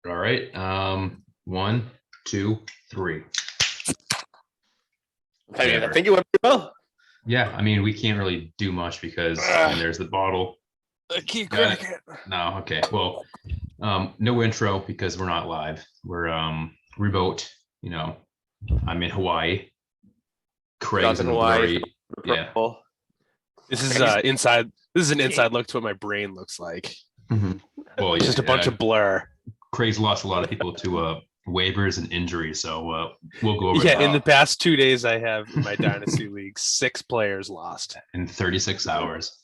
All right. One, two, three. I think it went pretty well. Yeah, I mean, we can't really do much because there's the bottle. I keep Got it. cracking. No, okay. Well, no intro because we're not live. We're remote. You know, I'm in Hawaii. Craig's in Hawaii. yeah. This is inside. This is an inside look to what my brain looks like. Mm-hmm. Well, It's just a bunch of blur. Craig's lost a lot of people to waivers and injuries, so we'll go over Yeah, that. in the past 2 days, I have in my dynasty league 6 players lost in 36 hours.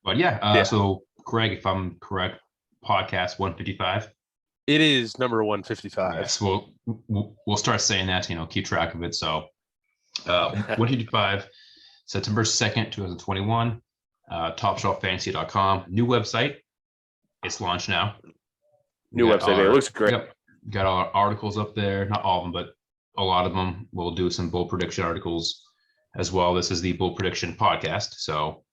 But yeah, so Craig, if I'm correct, podcast 155. It is number 155. Yes, we'll start saying that to keep track of it. So 155, September 2nd, 2021. TopShelfFantasy.com. New website. It's launched now. New website. It looks great. Yep. Got all our articles up there. Not all of them, but a lot of them. We'll do some bold prediction articles as well. This is the bold prediction podcast. So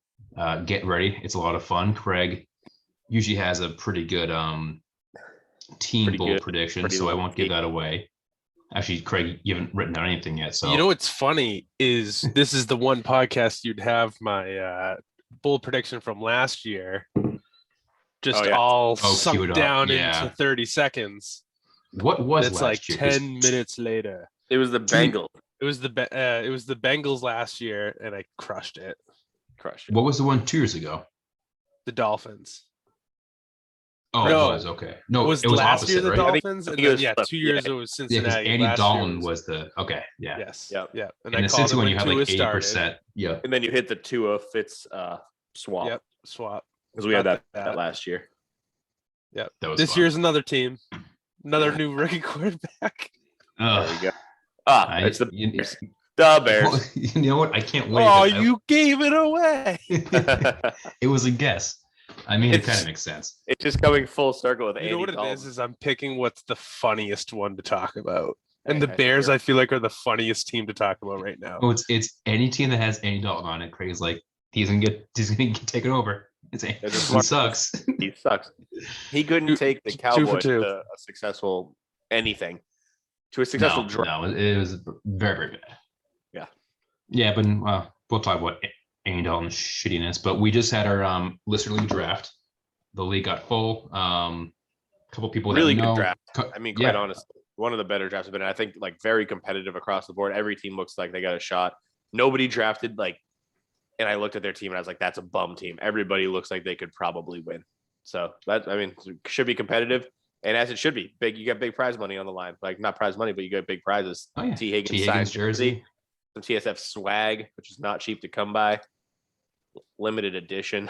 get ready. It's a lot of fun. Craig usually has a pretty good team bold prediction, so I won't give that away. Actually, Craig, you haven't written down anything yet. So what's funny is this is the one podcast you'd have my bold prediction from last year. Just all sucked down into 30 seconds. What was it's like year? 10 minutes later. It was the Bengals. It was the Bengals last year, and I crushed it. What was the one 2 years ago? The Dolphins. Oh, no, it was okay. No, it was last opposite, year the right? Dolphins, and then, 2 years it was Cincinnati. Yeah, Andy Dalton was the yeah. Yes. Yeah. And I called it when you had like 80%. Yeah. And then you hit the Tua Fitz swap. Yep, swap. Because we had that last year. Yeah. This year's another team. Another new rookie quarterback. There we go. It's the Bears. The Bears. Well, you know what? I can't wait. Oh, you gave it away. It was a guess. I mean, it kind of makes sense. It's just coming full circle with Andy. You know what Dalton. it is I'm picking what's the funniest one to talk about. And the Bears, I feel like, are the funniest team to talk about right now. Oh, it's any team that has Andy Dalton on it. Craig's like, he's gonna get taken over. He sucks. He sucks. He couldn't take the Cowboys to a successful anything. To a successful draft. No, it was very, very bad. Yeah. Yeah, but we'll talk about Andy Dalton's shittiness. But we just had our listener league draft. The league got full. A couple people really good draft. I mean, quite honestly, one of the better drafts have been. I think like very competitive across the board. Every team looks like they got a shot. Nobody drafted and I looked at their team and I was like, that's a bum team. Everybody looks like they could probably win. So should be competitive. And as it should be, big. You got big prize money on the line. Like not prize money, but you got big prizes. Oh, yeah. T. Higgins jersey, some TSF swag, which is not cheap to come by. Limited edition.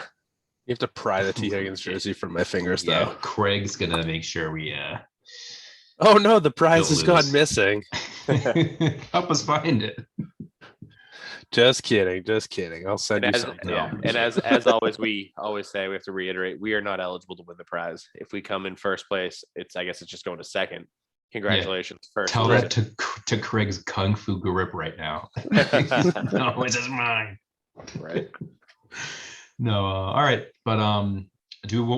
You have to pry the T. Higgins jersey from my fingers, though. Craig's gonna make sure we. Oh no, the prize has gone missing. Help us find it. Just kidding. I'll send you something. Yeah. And as always, we always say, we have to reiterate, we are not eligible to win the prize. If we come in first place, I guess it's just going to second. Congratulations, first. Tell that to Craig's Kung Fu grip right now. No, this is mine. Right. No, all right. But do we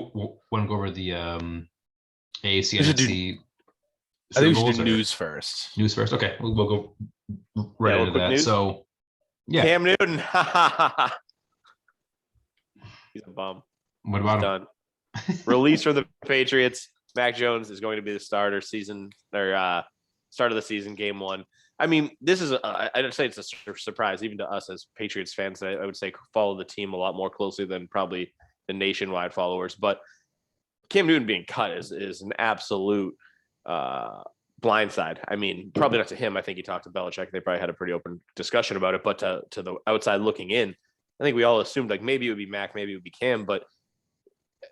want to go over the AFC NFC? I think we should do news first. News first. Okay, we'll go right into that. News. So, yeah. Cam Newton. He's a bum. What about him? Done. Release from the Patriots. Mac Jones is going to be the start of the season, game 1. I mean, this is I'd say it's a surprise even to us as Patriots fans. I would say follow the team a lot more closely than probably the nationwide followers. But Cam Newton being cut is an absolute blindside. I mean, probably not to him. I think he talked to Belichick. They probably had a pretty open discussion about it. But to the outside looking in, I think we all assumed maybe it would be Mac, maybe it would be Cam. But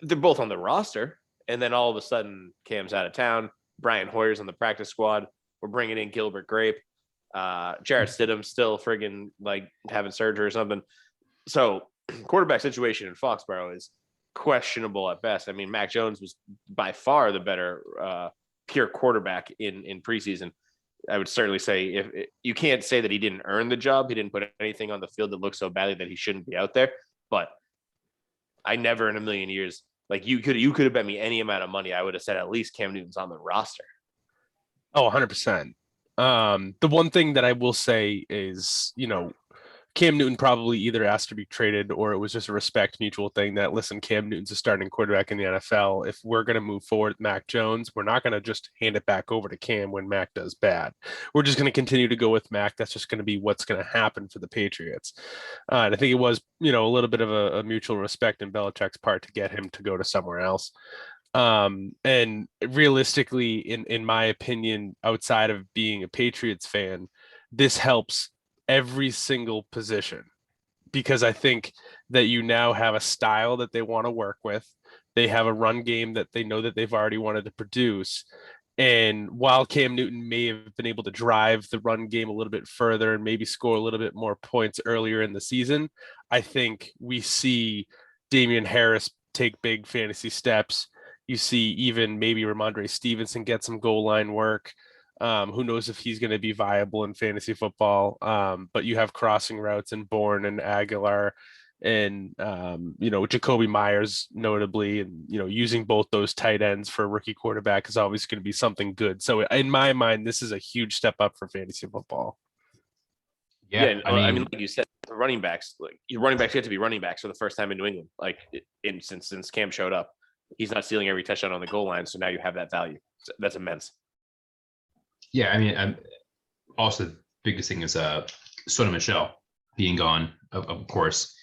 they're both on the roster. And then all of a sudden, Cam's out of town. Brian Hoyer's on the practice squad. We're bringing in Gilbert Grape. Jarrett Stidham still friggin' having surgery or something. So quarterback situation in Foxborough is questionable at best. I mean, Mac Jones was by far the better pure quarterback in preseason. I would certainly say you can't say that he didn't earn the job. He didn't put anything on the field that looked so badly that he shouldn't be out there. But I never in a million years Like you could have bet me any amount of money. I would have said at least Cam Newton's on the roster. Oh, 100%. The one thing that I will say is, Cam Newton probably either asked to be traded or it was just a respect mutual thing that, listen, Cam Newton's a starting quarterback in the NFL. If we're going to move forward with Mac Jones, we're not going to just hand it back over to Cam when Mac does bad. We're just going to continue to go with Mac. That's just going to be what's going to happen for the Patriots. And I think it was, a little bit of a mutual respect in Belichick's part to get him to go to somewhere else. And realistically, in my opinion, outside of being a Patriots fan, this helps every single position, because I think that you now have a style that they want to work with. They have a run game that they know that they've already wanted to produce. And while Cam Newton may have been able to drive the run game a little bit further and maybe score a little bit more points earlier in the season, I think we see Damian Harris take big fantasy steps. You see even maybe Ramondre Stevenson get some goal line work. Who knows if he's going to be viable in fantasy football? But you have crossing routes and Bourne and Aguilar and, Jacoby Myers notably, and, using both those tight ends for a rookie quarterback is always going to be something good. So in my mind, this is a huge step up for fantasy football. Yeah. I mean, like you said, the running backs, like your running backs get to be running backs for the first time in New England, like since Cam showed up. He's not stealing every touchdown on the goal line. So now you have that value. So that's immense. Yeah, I mean, also the biggest thing is Sonny Michel being gone. Of course,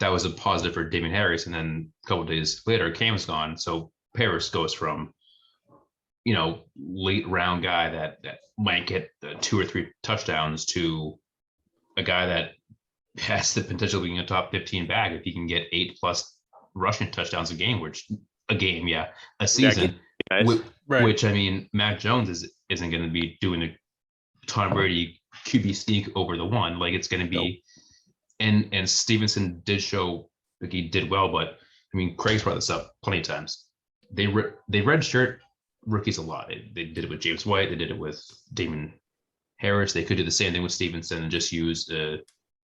that was a positive for Damian Harris, and then a couple of days later, Cam's gone. So Harris goes from, late round guy that might get 2 or 3 touchdowns to a guy that has the potential of being a top 15 back if he can get 8+ rushing touchdowns a season. Yeah, nice. Which I mean, Mac Jones isn't going to be doing a Tom Brady QB sneak over the one. Like it's going to be, and Stevenson did show like he did well, but I mean, Craig's brought this up plenty of times. They redshirt rookies a lot. They did it with James White. They did it with Damon Harris. They could do the same thing with Stevenson and just use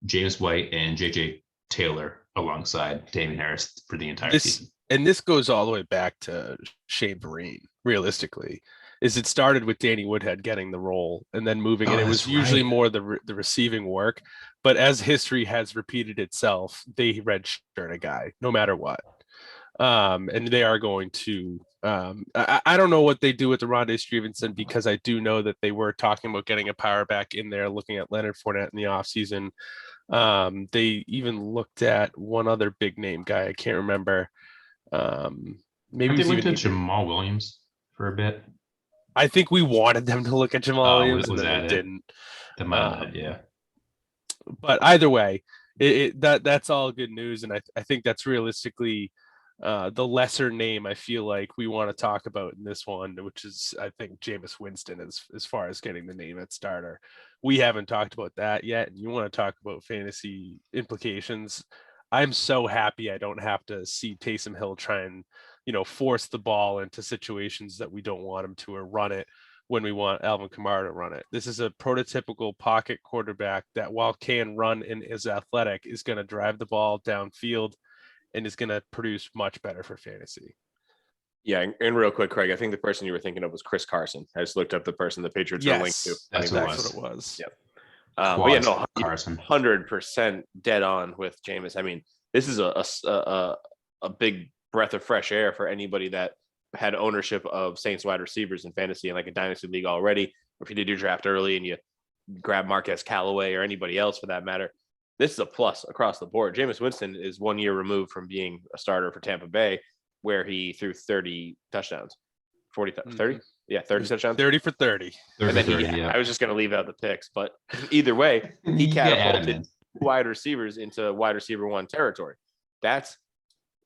James White and JJ Taylor alongside Damon Harris for the entire season. And this goes all the way back to Shane Vereen, realistically, is it started with Danny Woodhead getting the role and then moving, and it was usually more the receiving work. But as history has repeated itself, they redshirt a guy no matter what. And they are going to, I don't know what they do with the Ramondre Stevenson, because I do know that they were talking about getting a power back in there, looking at Leonard Fournette in the offseason. They even looked at one other big name guy. I can't remember. Maybe they looked at Jamal Williams for a bit. I think we wanted them to look at Jamal Williams, and then they didn't. Yeah. But either way, that's all good news, and I think that's realistically the lesser name I feel like we want to talk about in this one, which is I think Jameis Winston as far as getting the name at starter. We haven't talked about that yet, and you want to talk about fantasy implications. I'm so happy I don't have to see Taysom Hill try and, force the ball into situations that we don't want him to, or run it when we want Alvin Kamara to run it. This is a prototypical pocket quarterback that, while can run and is athletic, is going to drive the ball downfield and is going to produce much better for fantasy. Yeah, and real quick, Craig, I think the person you were thinking of was Chris Carson. I just looked up the person the Patriots are linked to. That's what it was. Yep. But yeah, no, Carson, 100% dead on with Jameis. I mean, this is a big breath of fresh air for anybody that had ownership of Saints wide receivers in fantasy in like a dynasty league already. Or if you did your draft early and you grab Marquez Callaway or anybody else for that matter, this is a plus across the board. Jameis Winston is 1 year removed from being a starter for Tampa Bay, where he threw 30 touchdowns, 30. Yeah, 30 touchdowns. 30 for 30. And then I was just going to leave out the picks, but either way, he catapulted wide receivers into wide receiver one territory. That's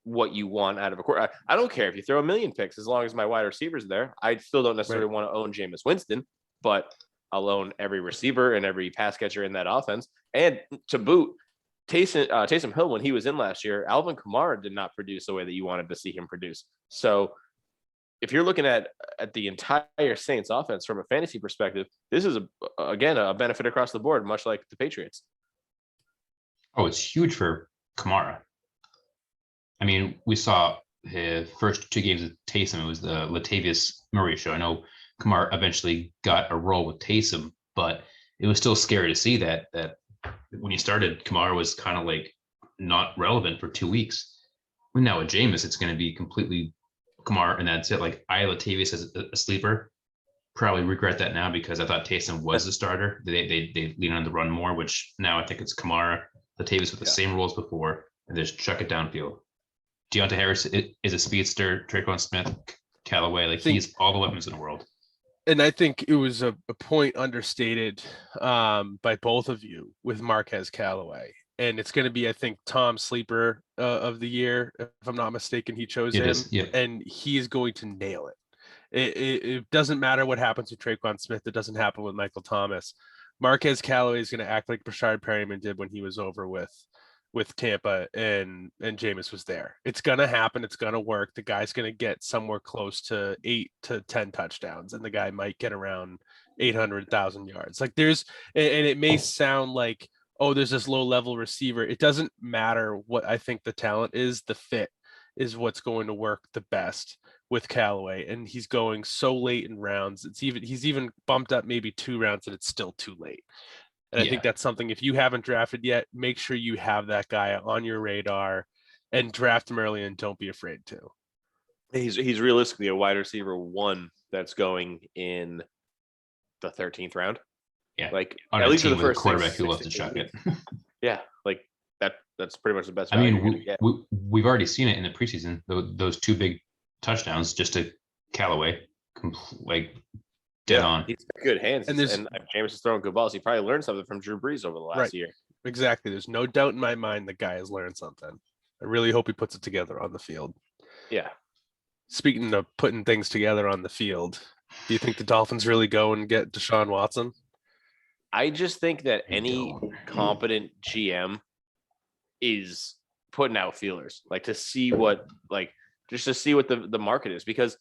what you want out of a quarter. I don't care if you throw 1 million picks, as long as my wide receivers there. I still don't necessarily want to own Jameis Winston, but I'll own every receiver and every pass catcher in that offense. And to boot, Taysom Hill, when he was in last year, Alvin Kamara did not produce the way that you wanted to see him produce. So if you're looking at the entire Saints offense from a fantasy perspective, this is again a benefit across the board, much like the Patriots. Oh, it's huge for Kamara. I mean, we saw his first 2 games with Taysom, it was the Latavius Murray show. I know Kamara eventually got a role with Taysom, but it was still scary to see that when he started, Kamara was kind of like not relevant for 2 weeks. Now with Jameis, it's going to be completely Kamara, and that's it. Like I Latavius as a sleeper. Probably regret that now because I thought Taysom was the starter. They lean on the run more, which now I think it's Kamara, Latavius with the same roles before, and just chuck it downfield. Deontay Harris is a speedster. Traquan Smith, Callaway, like he's all the weapons in the world. And I think it was a point understated by both of you with Marquez Callaway. And it's going to be, I think, Tom's sleeper of the year. If I'm not mistaken, he chose him. Yeah. And he is going to nail it. It doesn't matter what happens with Traquan Smith. It doesn't happen with Michael Thomas. Marquez Callaway is going to act like Brashard Perryman did when he was over with Tampa and Jameis was there. It's going to happen. It's going to work. The guy's going to get somewhere close to 8 to 10 touchdowns, and the guy might get around 800,000 yards. Like and it may sound like, oh, there's this low level receiver. It doesn't matter what I think the talent is. The fit is what's going to work the best with Callaway, and he's going so late in rounds. He's even bumped up maybe 2 rounds, and it's still too late. And I think that's something, if you haven't drafted yet, make sure you have that guy on your radar and draft him early, and don't be afraid to. He's realistically a wide receiver 1 that's going in the 13th round. Yeah, like on at least for the first first quarterback who loves to chuck it. Yeah, like that's pretty much the best. I mean, we've already seen it in the preseason. Those 2 big touchdowns just to Callaway, like dead on. He's got good hands, and Jameis is throwing good balls. He probably learned something from Drew Brees over the last year. Exactly. There's no doubt in my mind the guy has learned something. I really hope he puts it together on the field. Yeah. Speaking of putting things together on the field, do you think the Dolphins really go and get Deshaun Watson? I just think that any competent GM is putting out feelers, like to see what, just to see what the market is, because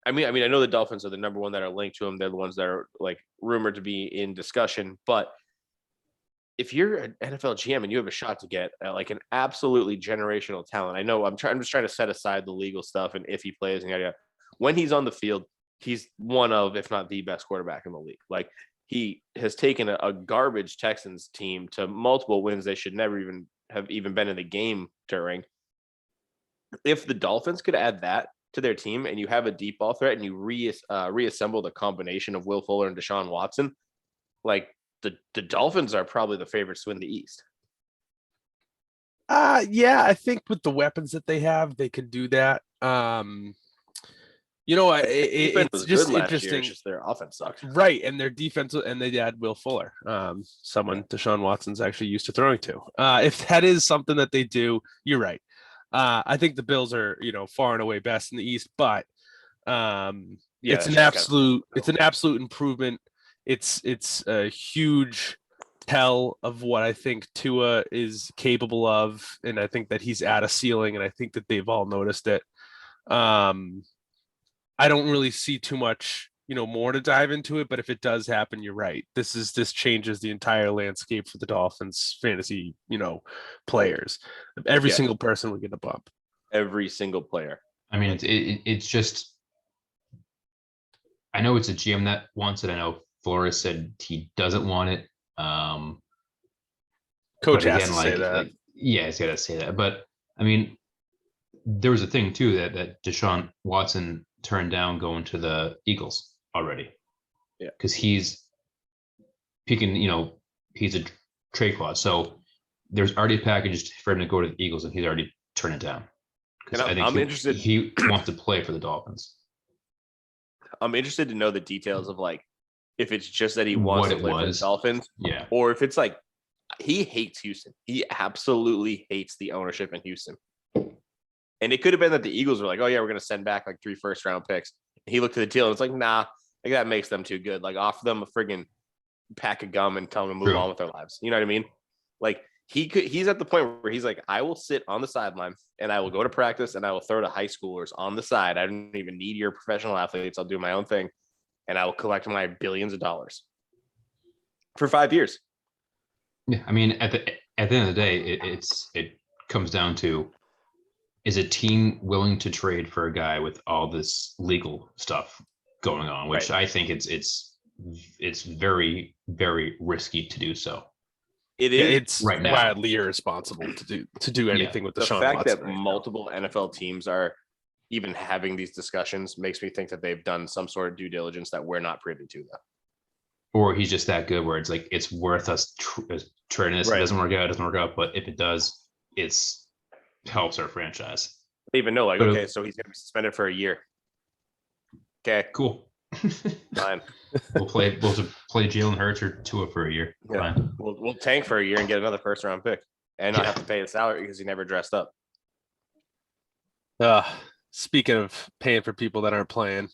I mean, I know the Dolphins are the number one that are linked to him. They're the ones that are like rumored to be in discussion. But if you're an NFL GM and you have a shot to get like an absolutely generational talent, I know I'm just trying to set aside the legal stuff and if he plays and yada yada. When he's on the field, he's one of, if not the best quarterback in the league. Like he has taken a garbage Texans team to multiple wins they should never even have been in the game during. If the Dolphins could add that to their team and you have a deep ball threat and you reassemble the combination of Will Fuller and Deshaun Watson, like the Dolphins are probably the favorites to win the East. Yeah, I think with the weapons that they have, they could do that. It's just interesting. It's just their offense sucks. Right, and their defense, and they add Will Fuller, someone Deshaun Watson's actually used to throwing to. If that is something that they do, you're right. I think the Bills are, far and away best in the East, but it's an absolute improvement. It's a huge tell of what I think Tua is capable of, and I think that he's at a ceiling, and I think that they've all noticed it. I don't really see too much, more to dive into it, but if it does happen, you're right. This changes the entire landscape for the Dolphins fantasy, players. Every single person will get a bump. Every single player. I mean, it's just, I know it's a GM that wants it. I know Flores said he doesn't want it. Coach has to say that. Yeah, he's got to say that. But I mean, there was a thing too that Deshaun Watson turned down going to the Eagles already. Yeah, because he's picking. He's a trade clause, so there's already a package for him to go to the Eagles, and he's already turned it down. Because I think I'm interested. He wants to play for the Dolphins. I'm interested to know the details of if it's just that he wants to play for the Dolphins, or if it's he hates Houston. He absolutely hates the ownership in Houston. And it could have been that the Eagles were like, "Oh yeah, we're going to send back 3 first-round picks." And he looked at the deal and it's like, "Nah, that makes them too good. Offer them a friggin' pack of gum and tell them to move on with their lives." You know what I mean? He's at the point where he's like, "I will sit on the sideline and I will go to practice and I will throw to high schoolers on the side. I don't even need your professional athletes. I'll do my own thing, and I will collect my billions of dollars for 5 years." Yeah, I mean, at the end of the day, it comes down to is a team willing to trade for a guy with all this legal stuff going on, which Right. I think it's very, very risky to do so. It Yeah, is it's right now. wildly irresponsible to do anything with the Deshaun fact Watson that right now. multiple NFL teams are even having these discussions makes me think that they've done some sort of due diligence that we're not privy to, though. Or he's just that good where it's like it's worth us trading this. It Right. doesn't work out, it doesn't work out. But if it does, it's helps our franchise. They even know, like, But okay, so he's going to be suspended for a year. Okay, Cool. fine. We'll play Jalen Hurts or Tua for a year. Yeah. Fine. We'll tank for a year and get another first round pick and not have to pay the salary because he never dressed up. Speaking of paying for people that aren't playing,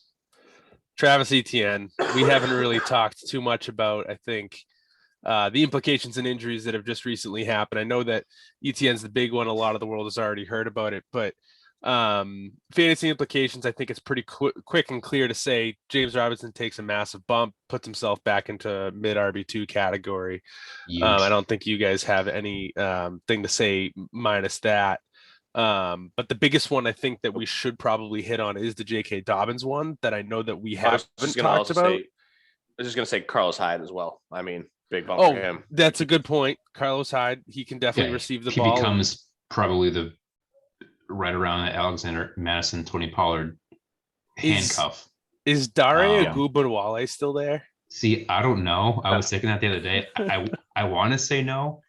Travis Etienne, we haven't really talked too much about, I think, the implications and injuries that have just recently happened. I know that Etienne's the big one. A lot of the world has already heard about it, but fantasy implications, I think it's pretty quick and clear to say James Robinson takes a massive bump, puts himself back into mid RB2 category. I don't think you guys have any thing to say minus that. But the biggest one I think that we should probably hit on is the J.K. Dobbins one that I know that we haven't talked about. I was just going to say Carlos Hyde as well. I mean, big bump Oh, for him. that's a good point. Carlos Hyde, he can definitely receive the ball. He becomes probably the right around the Alexander Madison, Tony Pollard handcuff. Is Dare Ogunbowale still there? See, I don't know. I was thinking that the other day. I want to say no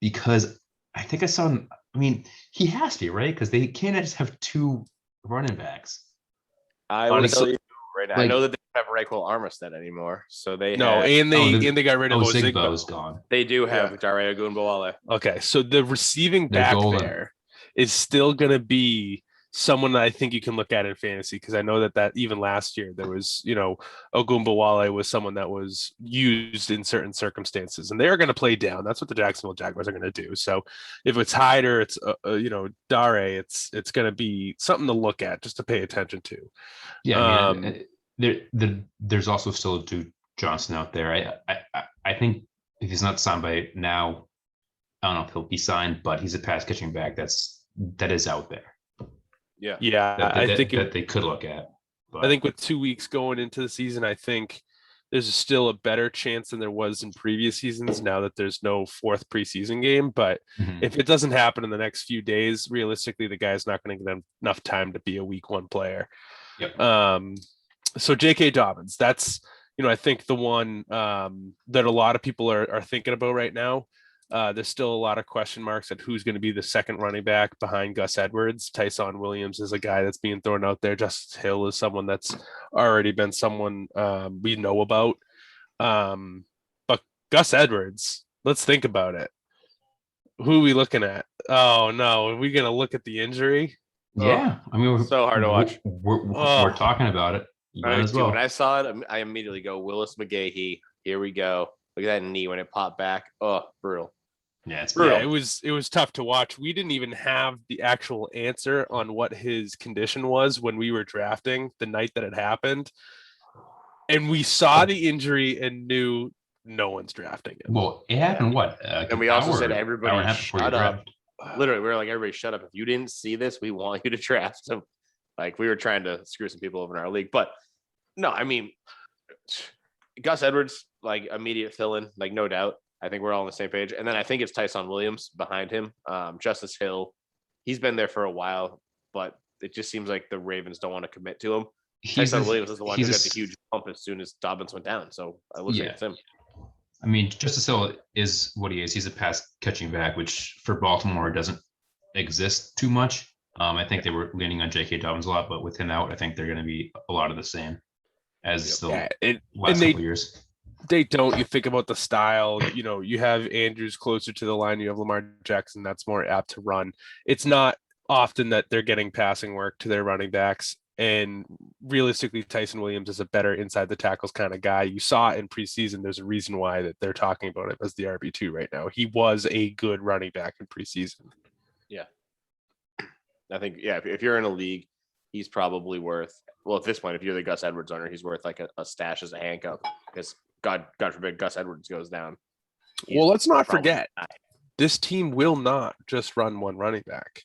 because I think I saw him. I mean, he has to be, right? Because they can't just have two running backs. I would tell you right now. I know that they don't have Raquel Armistead anymore, so they and they got rid of Ozigbo's gone. They do have Dare Ogunbowale. Okay, so the receiving back there is still going to be someone that I think you can look at in fantasy, because I know that even last year there was, Ogunbowale was someone that was used in certain circumstances, and they're going to play down. That's what the Jacksonville Jaguars are going to do. So if it's Hyde or it's Dare, it's going to be something to look at, just to pay attention to. Yeah, there's also still Duke Johnson out there. I think if he's not signed by now, I don't know if he'll be signed, but he's a pass catching back that is out there. Yeah. I think that they could look at. But I think with 2 weeks going into the season, I think there's still a better chance than there was in previous seasons now that there's no fourth preseason game. But if it doesn't happen in the next few days, realistically, the guy's not going to get enough time to be a week one player. Yep. So J.K. Dobbins, that's, I think the one that a lot of people are thinking about right now. There's still a lot of question marks at who's going to be the second running back behind Gus Edwards. Tyson Williams is a guy that's being thrown out there. Justice Hill is someone that's already been someone we know about. But Gus Edwards, let's think about it. Who are we looking at? Oh, no. Are we going to look at the injury? Yeah. I mean, it's so hard to watch. We're talking about it. When I saw it, I immediately go, Willis McGahee. Here we go. Look at that knee when it popped back. Oh, brutal. Yeah, it's brutal. Yeah, it was tough to watch. We didn't even have the actual answer on what his condition was when we were drafting the night that it happened. And we saw the injury and knew no one's drafting it. Well, it happened and we also said everybody shut up. Literally, we were like, everybody shut up. If you didn't see this, we want you to draft him. Like, we were trying to screw some people over in our league. But no, I mean, Gus Edwards, like, immediate fill-in, like, no doubt. I think we're all on the same page. And then I think it's Tyson Williams behind him. Justice Hill, he's been there for a while, but it just seems like the Ravens don't want to commit to him. Tyson Williams is the one who got the huge bump as soon as Dobbins went down. So I look at him. I mean, Justice Hill is what he is. He's a pass catching back, which for Baltimore doesn't exist too much. I think they were leaning on J.K. Dobbins a lot, but with him out, I think they're going to be a lot of the same as the last couple years. They don't. You think about the style, you have Andrews closer to the line. You have Lamar Jackson that's more apt to run. It's not often that they're getting passing work to their running backs. And realistically, Tyson Williams is a better inside the tackles kind of guy. You saw it in preseason. There's a reason why that they're talking about him as the RB2 right now. He was a good running back in preseason. Yeah. I think, if you're in a league, he's probably worth, well, at this point, if you're the Gus Edwards owner, he's worth like a stash as a handcuff because God forbid Gus Edwards goes down. Well, let's not forget, this team will not just run one running back.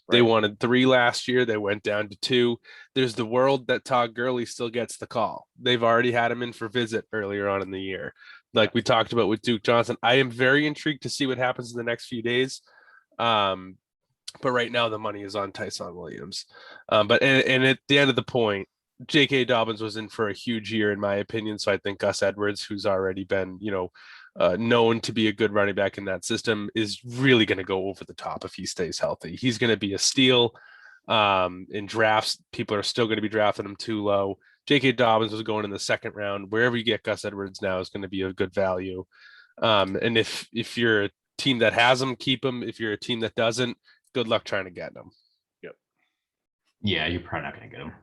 They Right. wanted 3 last year. They went down to 2. There's the world that Todd Gurley still gets the call. They've already had him in for visit earlier on in the year. Like we talked about with Duke Johnson. I am very intrigued to see what happens in the next few days. But right now the money is on Tyson Williams. But at the end of the point, J.K. Dobbins was in for a huge year, in my opinion. So I think Gus Edwards, who's already been, known to be a good running back in that system, is really going to go over the top if he stays healthy. He's going to be a steal. In drafts, people are still going to be drafting him too low. J.K. Dobbins was going in the second round. Wherever you get Gus Edwards now is going to be a good value. And if you're a team that has him, keep him. If you're a team that doesn't, good luck trying to get him. Yep. Yeah, you're probably not going to get him.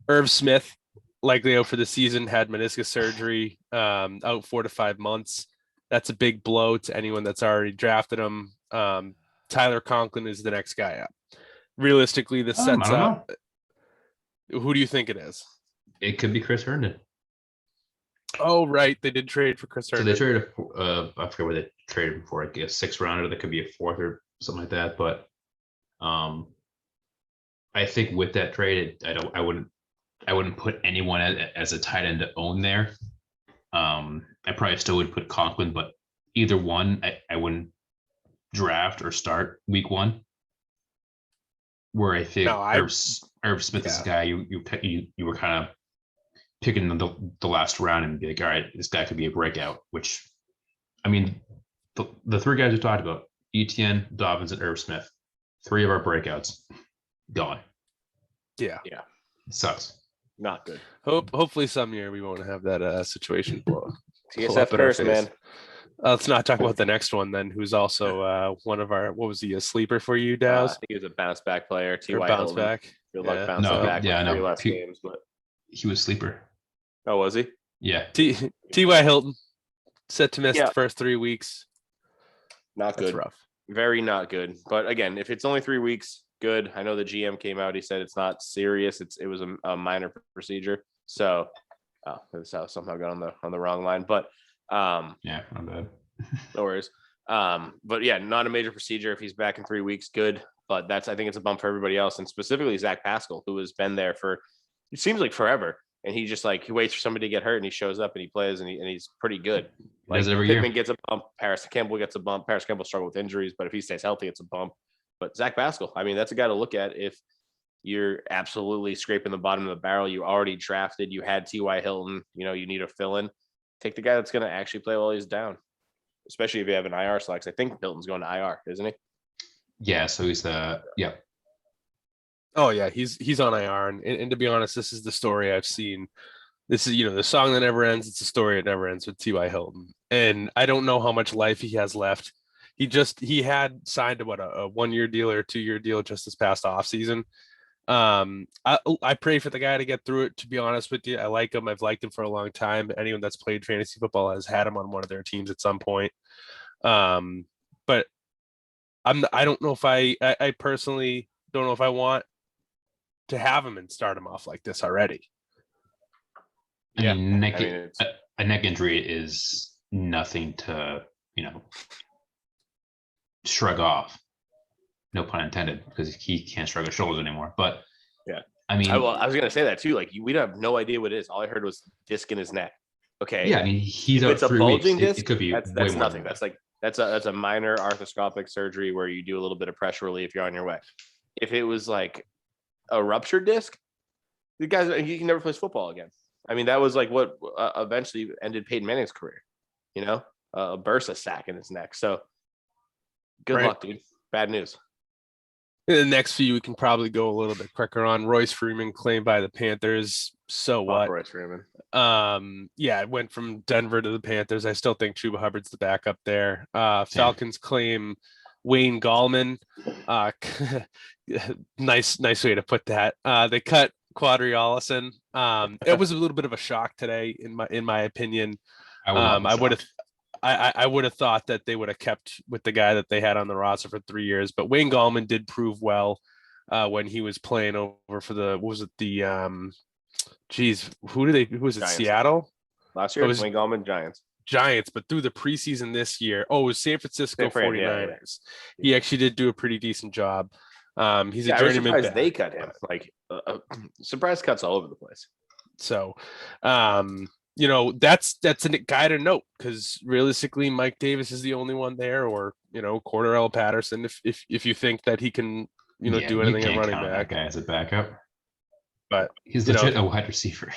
Irv Smith, likely out for the season, had meniscus surgery, out 4 to 5 months. That's a big blow to anyone that's already drafted him. Tyler Conklin is the next guy up. Realistically, this sets I don't up. know. Who do you think it is? It could be Chris Herndon. Oh, right. They did trade for Chris Herndon. So they traded, I forget what they traded him for, like a 6th rounder. That could be a 4th or something like that. But I think with that trade, I wouldn't put anyone as a tight end to own there. I probably still would put Conklin, but either one, I wouldn't draft or start week 1. Where I think Irv Smith is a guy you were kind of picking the last round and be like, all right, this guy could be a breakout. Which, I mean, the 3 guys we talked about, Etienne, Dobbins, and Irv Smith, 3 of our breakouts gone. Yeah. It sucks. Not good. Hopefully some year we won't have that situation. TSF curse, man. Let's not talk about the next one then, who's also one of our, what was he, a sleeper for you, Daz? I think he was a bounce back player. Or bounce back. Good luck bouncing back. Yeah, 3 less games, but he was sleeper. Oh, was he? Yeah. T.Y. Hilton set to miss the first 3 weeks. Not good. That's rough. Very not good. But again, if it's only 3 weeks, good. I know the GM came out. He said it's not serious. It was a minor procedure. So, this house somehow got on the wrong line. But yeah, not bad. No worries. But yeah, not a major procedure. If he's back in 3 weeks, good. But I think it's a bump for everybody else, and specifically Zach Pascal, who has been there for, it seems like forever. And he just he waits for somebody to get hurt and he shows up and he plays and he's pretty good. Like every Pittman year. gets a bump. Paris Campbell gets a bump. Paris Campbell struggled with injuries, but if he stays healthy, it's a bump. But Zach Pascal, I mean, that's a guy to look at if you're absolutely scraping the bottom of the barrel. You already drafted. You had T.Y. Hilton. You need a fill-in. Take the guy that's going to actually play while he's down, especially if you have an IR slot. I think Hilton's going to IR, isn't he? Yeah, so he's yeah. Oh yeah, he's on IR, and to be honest, this is the story I've seen. This is the song that never ends. It's a story that never ends with T.Y. Hilton, and I don't know how much life he has left. He had signed a 1-year deal or a 2-year deal just this past offseason. I pray for the guy to get through it. To be honest with you, I like him. I've liked him for a long time. Anyone that's played fantasy football has had him on one of their teams at some point. But I don't know if I personally don't know if I want to have him and start him off like this already. I mean, a neck injury is nothing to shrug off. No pun intended, because he can't shrug his shoulders anymore. But yeah, I mean, I was gonna say that too. We have no idea what it is. All I heard was disc in his neck. Okay. Yeah, I mean, he's if out it's a 3 bulging weeks. disc. It could be that's way more nothing. than that. That's a minor arthroscopic surgery where you do a little bit of pressure relief. You're on your way. If it was like a ruptured disc, the guy he never plays football again. I mean, that was what eventually ended Peyton Manning's career. A bursa sac in his neck. So good luck, dude. Bad news. In the next few, we can probably go a little bit quicker on. Royce Freeman claimed by the Panthers. So what? Royce Freeman. Yeah, it went from Denver to the Panthers. I still think Chuba Hubbard's the backup there. Falcons claim Wayne Gallman. Nice way to put that. They cut Quadri Allison. It was a little bit of a shock today, in my opinion. I would have thought that they would have kept with the guy that they had on the roster for 3 years, but Wayne Gallman did prove well when he was playing over for who was it, Giants. Seattle? Last year, Wayne Gallman, Giants. Giants, but through the preseason this year, it was San Francisco San Fran, 49ers. He actually did do a pretty decent job. He's a I was journeyman. surprised they cut him. Like surprise cuts all over the place. So, that's a guy to note because realistically, Mike Davis is the only one there, or Cordarrelle Patterson. If you think that he can, do anything at running back, that guy as a backup. But he's legit a wide receiver.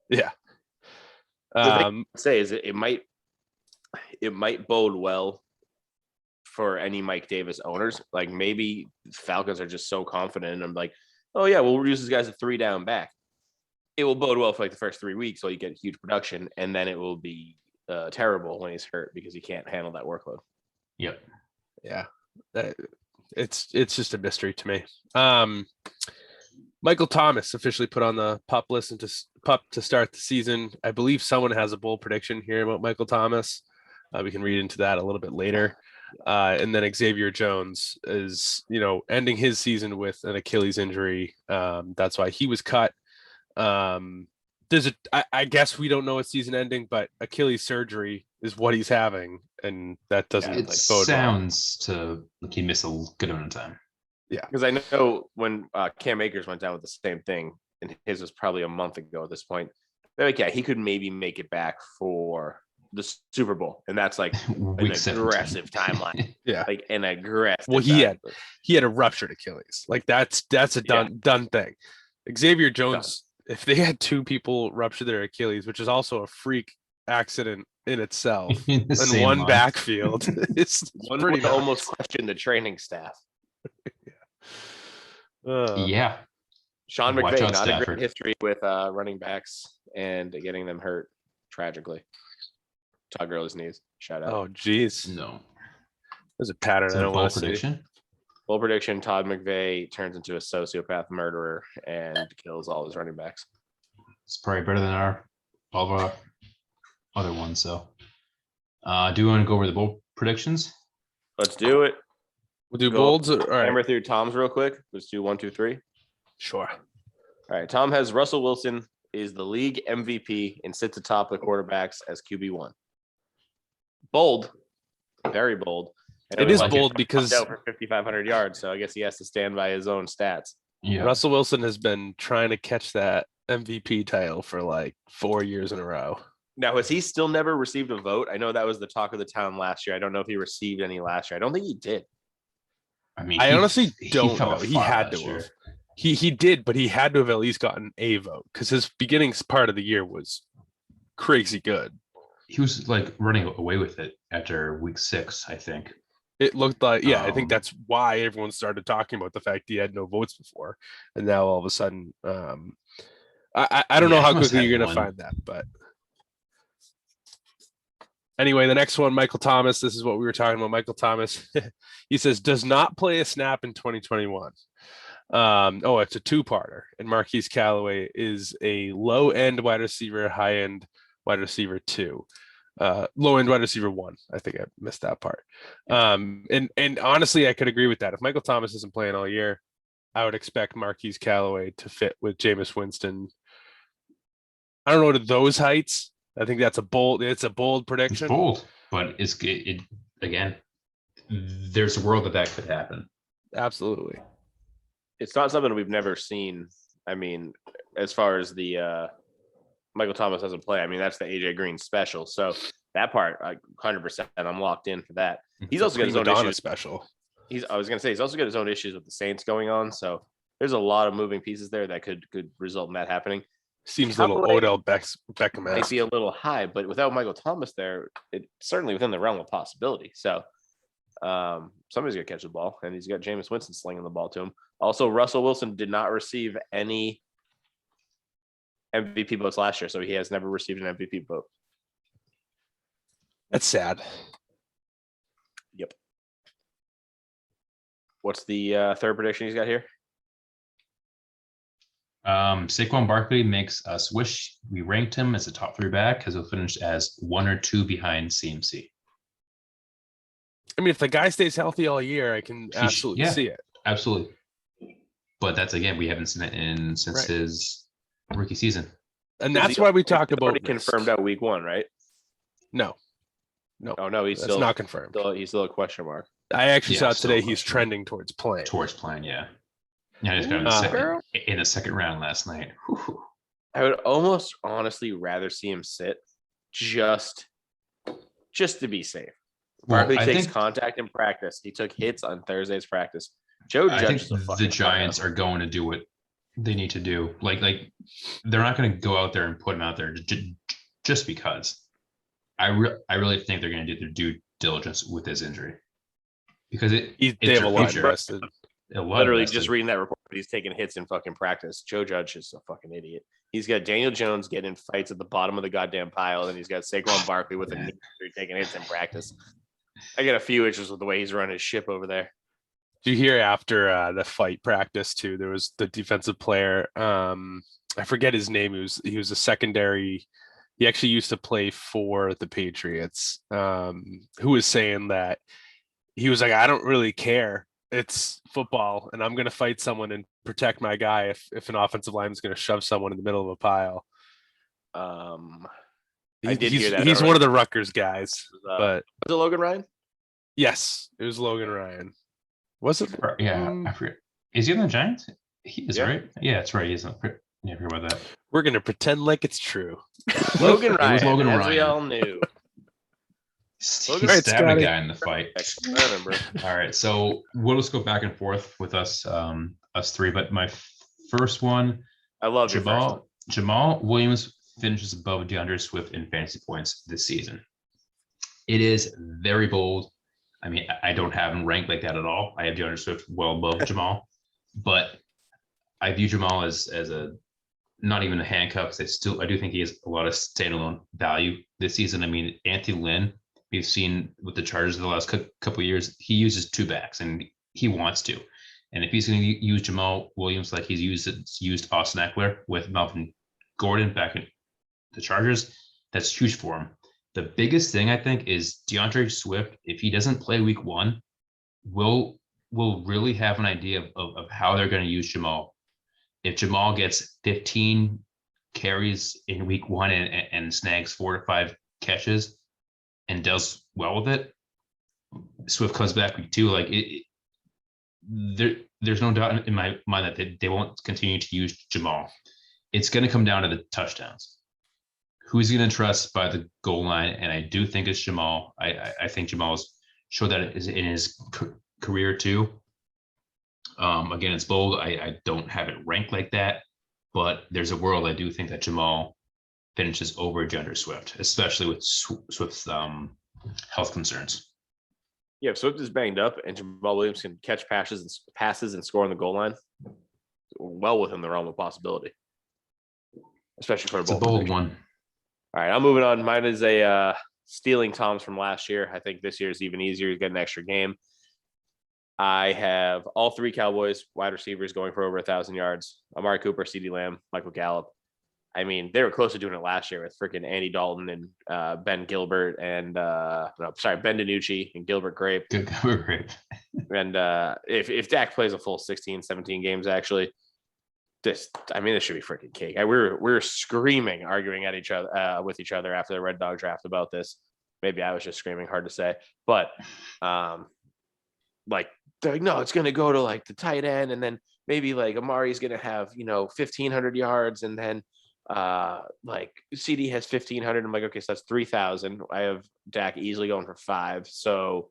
Yeah. The thing I would say is it might bode well for any Mike Davis owners. Like maybe Falcons are just so confident and I'm like, oh yeah, we'll use this guy as a 3-down back. It will bode well for like the first 3 weeks, so you get huge production, and then it will be terrible when he's hurt because he can't handle that workload. Yep. Yeah. It's just a mystery to me. Michael Thomas officially put on the pup list and pup to start the season. I believe someone has a bold prediction here about Michael Thomas. We can read into that a little bit later. And then Xavier Jones is, ending his season with an Achilles injury. That's why he was cut. I guess we don't know it's season ending, but Achilles surgery is what he's having, and that doesn't it sounds to like he missed a good amount of time. Yeah, because I know when Cam Akers went down with the same thing, and his was probably a month ago at this point. They're like, yeah, he could maybe make it back for the Super Bowl, and that's like an aggressive timeline. Yeah, like an aggressive. Well, he had a ruptured Achilles. Like that's a done thing. Xavier Jones, if they had 2 people rupture their Achilles, which is also a freak accident in itself, in one backfield, it's one would almost question the training staff. Yeah. Sean McVay, not a great history with running backs and getting them hurt tragically. Todd Gurley's knees. Shout out. Oh, geez. No. There's a pattern. I don't want to prediction. see. Bold prediction: Todd McVay turns into a sociopath murderer and kills all his running backs. It's probably better than all of our other ones. So, do you want to go over the bold predictions? Let's do it. We'll do bolds. All right. Hammer through Tom's real quick. Let's do 1, 2, 3. Sure. All right. Tom has Russell Wilson is the league MVP and sits atop the quarterbacks as QB1. Bold. Very bold. It is bold because out for 5,500 yards, so I guess he has to stand by his own stats. Yeah. Russell Wilson has been trying to catch that MVP title for like 4 years in a row. Now, has he still never received a vote? I know that was the talk of the town last year. I don't know if he received any last year. I don't think he did. I mean, I honestly don't know. He had to have. He did, but he had to have at least gotten a vote because his beginning part of the year was crazy good. He was like running away with it after week 6, I think. It looked like, I think that's why everyone started talking about the fact he had no votes before, and now all of a sudden, I don't know how quickly you're going to find that, but anyway, the next one, Michael Thomas. This is what we were talking about. Michael Thomas, he says does not play a snap in 2021. It's a 2-parter, and Marquise Callaway is a low-end wide receiver, high-end wide receiver 2. Low-end wide receiver 1. I think I missed that part. And honestly, I could agree with that. If Michael Thomas isn't playing all year, I would expect Marquise Callaway to fit with Jameis Winston. I don't know to those heights. I think that's a bold prediction. It's bold, but it again, there's a world that could happen. Absolutely. It's not something we've never seen. I mean, as far as the Michael Thomas doesn't play, I mean, that's the AJ Green special. So that part, 100%, I'm locked in for that. He's also got his own issues. Special. I was going to say, he's also got his own issues with the Saints going on. So there's a lot of moving pieces there that could result in that happening. Seems a little Odell Beckham might be a little high, but without Michael Thomas there, it's certainly within the realm of possibility. So somebody's going to catch the ball, and he's got Jameis Winston slinging the ball to him. Also, Russell Wilson did not receive any MVP votes last year, so he has never received an MVP vote. That's sad. Yep. What's the third prediction he's got here? Saquon Barkley makes us wish we ranked him as a top 3 back because he'll finish as 1 or 2 behind CMC. I mean, if the guy stays healthy all year, I can absolutely see it. Absolutely. But that's, again, we haven't seen it since his rookie season. And that's why we talk about confirmed out week 1, right? No, Oh no, he's that's still not confirmed. he's still a question mark. I actually Yeah, saw still today a he's question. trending towards playing. Towards playing, yeah. Yeah, he's got Girl. in the second round last night. Whew. I would almost honestly rather see him sit just to be safe. Well, Barkley I takes think contact in practice. He took hits on Thursday's practice. Joe I Judge think is a the fucking Giants hard-ass. are going to do what they need to do. Like they're not going to go out there and put him out there just because. I really think they're going to do their due diligence with his injury because They it's have a your lot future. invested. A lot Literally invested. just reading that report, he's taking hits in fucking practice. Joe Judge is a fucking idiot. He's got Daniel Jones getting in fights at the bottom of the goddamn pile, and he's got Saquon Barkley with a knee injury taking hits in practice. I get a few issues with the way he's running his ship over there. Do you hear after the fight practice too? There was the defensive player. I forget his name. He was a secondary. He actually used to play for the Patriots. Who was saying that he was like, I don't really care. It's football, and I'm going to fight someone and protect my guy if an offensive lineman is going to shove someone in the middle of a pile. I did hear that. He's one of the Rutgers guys, but was it Logan Ryan? yes, it was Logan Ryan. Was it? Yeah, I forget. Is he on the Giants? He is, Yeah. right? Yeah, that's right. He's not. Yeah, I forget about that. We're going to pretend like it's true. Logan It Ryan, was Logan as Ryan. we all knew. He Logan- Right, stabbed a Scotty. guy in the fight. I remember. All right, so we'll just go back and forth with us three. But my first one, I love your first one. Jamal Williams finishes above DeAndre Swift in fantasy points this season. It is very bold. I mean, I don't have him ranked like that at all. I have DeAndre Swift well above Jamal, but I view Jamal as a not even a handcuff. I do think he has a lot of standalone value this season. I mean, Anthony Lynn, we've seen with the Chargers in the last couple of years, he uses two backs and he wants to. And if he's going to use Jamal Williams like he's used Austin Eckler with Melvin Gordon back in the Chargers, that's huge for him. The biggest thing I think is DeAndre Swift, if he doesn't play week one, will really have an idea of how they're going to use Jamal. If Jamal gets 15 carries in week one and snags 4 to 5 catches and does well with it, Swift comes back week two. Like there's no doubt in my mind that they won't continue to use Jamal. It's going to come down to the touchdowns. Who's going to trust by the goal line? And I do think it's Jamal. I think Jamal's showed that in his career too. Again, it's bold. I don't have it ranked like that, but there's a world I do think that Jamal finishes over DeAndre Swift, especially with Swift's health concerns. Yeah, if Swift is banged up and Jamal Williams can catch passes and score on the goal line, well within the realm of possibility, especially for It's a bold one. All right, I'm moving on. Mine is a stealing Tom's from last year. I think this year is even easier. You get an extra game. I have all three Cowboys wide receivers going for over 1,000 yards. Amari Cooper, CeeDee Lamb, Michael Gallup. I mean, they were close to doing it last year with freaking Andy Dalton and Ben Gilbert and Ben DiNucci and Gilbert Grape. Gilbert Grape. And if Dak plays a full 16, 17 games, actually, this should be freaking cake. We were screaming, arguing at each other with each other after the Red Dog draft about this. Maybe I was just screaming, hard to say, but they're like, no, it's going to go to like the tight end. And then maybe like Amari's going to have, 1,500 yards. And then like CD has 1,500. I'm like, okay, so that's 3,000. I have Dak easily going for 5. So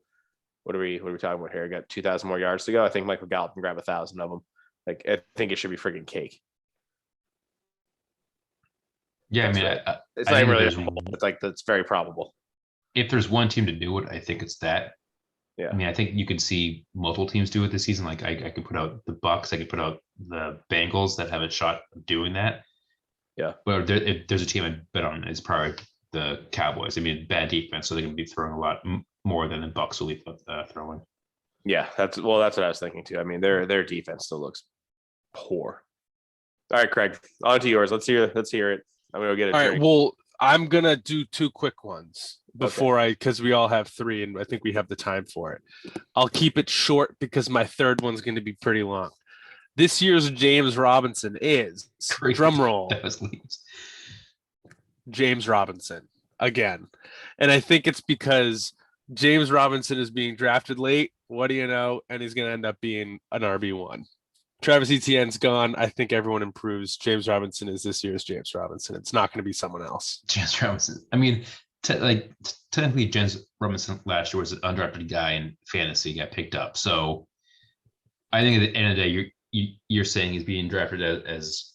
what are we talking about here? I got 2,000 more yards to go. I think Michael Gallup can grab 1,000 of them. Like, I think it should be freaking cake. Yeah, That's I mean, right. It's not even really, it's like, that's very probable. If there's one team to do it, I think it's that. Yeah. I mean, I think you could see multiple teams do it this season. Like I could put out the Bucks, I could put out the Bengals that have a shot of doing that. Yeah. But if there's a team I bet on, it's probably the Cowboys. I mean, bad defense, so they're going to be throwing a lot more than the Bucks will be throwing. Yeah, that's what I was thinking too. I mean, their defense still looks poor. All right, Craig, on to yours. Let's hear it. I'm gonna go get a drink. All right. Well, I'm gonna do 2 quick ones before because we all have 3 and I think we have the time for it. I'll keep it short because my third one's going to be pretty long. This year's James Robinson is drum roll. That was leaves. James Robinson. again. And I think it's because James Robinson is being drafted late. What do you know? And he's going to end up being an RB1. Travis Etienne's gone. I think everyone improves. James Robinson is this year's James Robinson. It's not going to be someone else. James Robinson. I mean, technically, James Robinson last year was an undrafted guy in fantasy, got picked up. So I think at the end of the day, you're saying he's being drafted as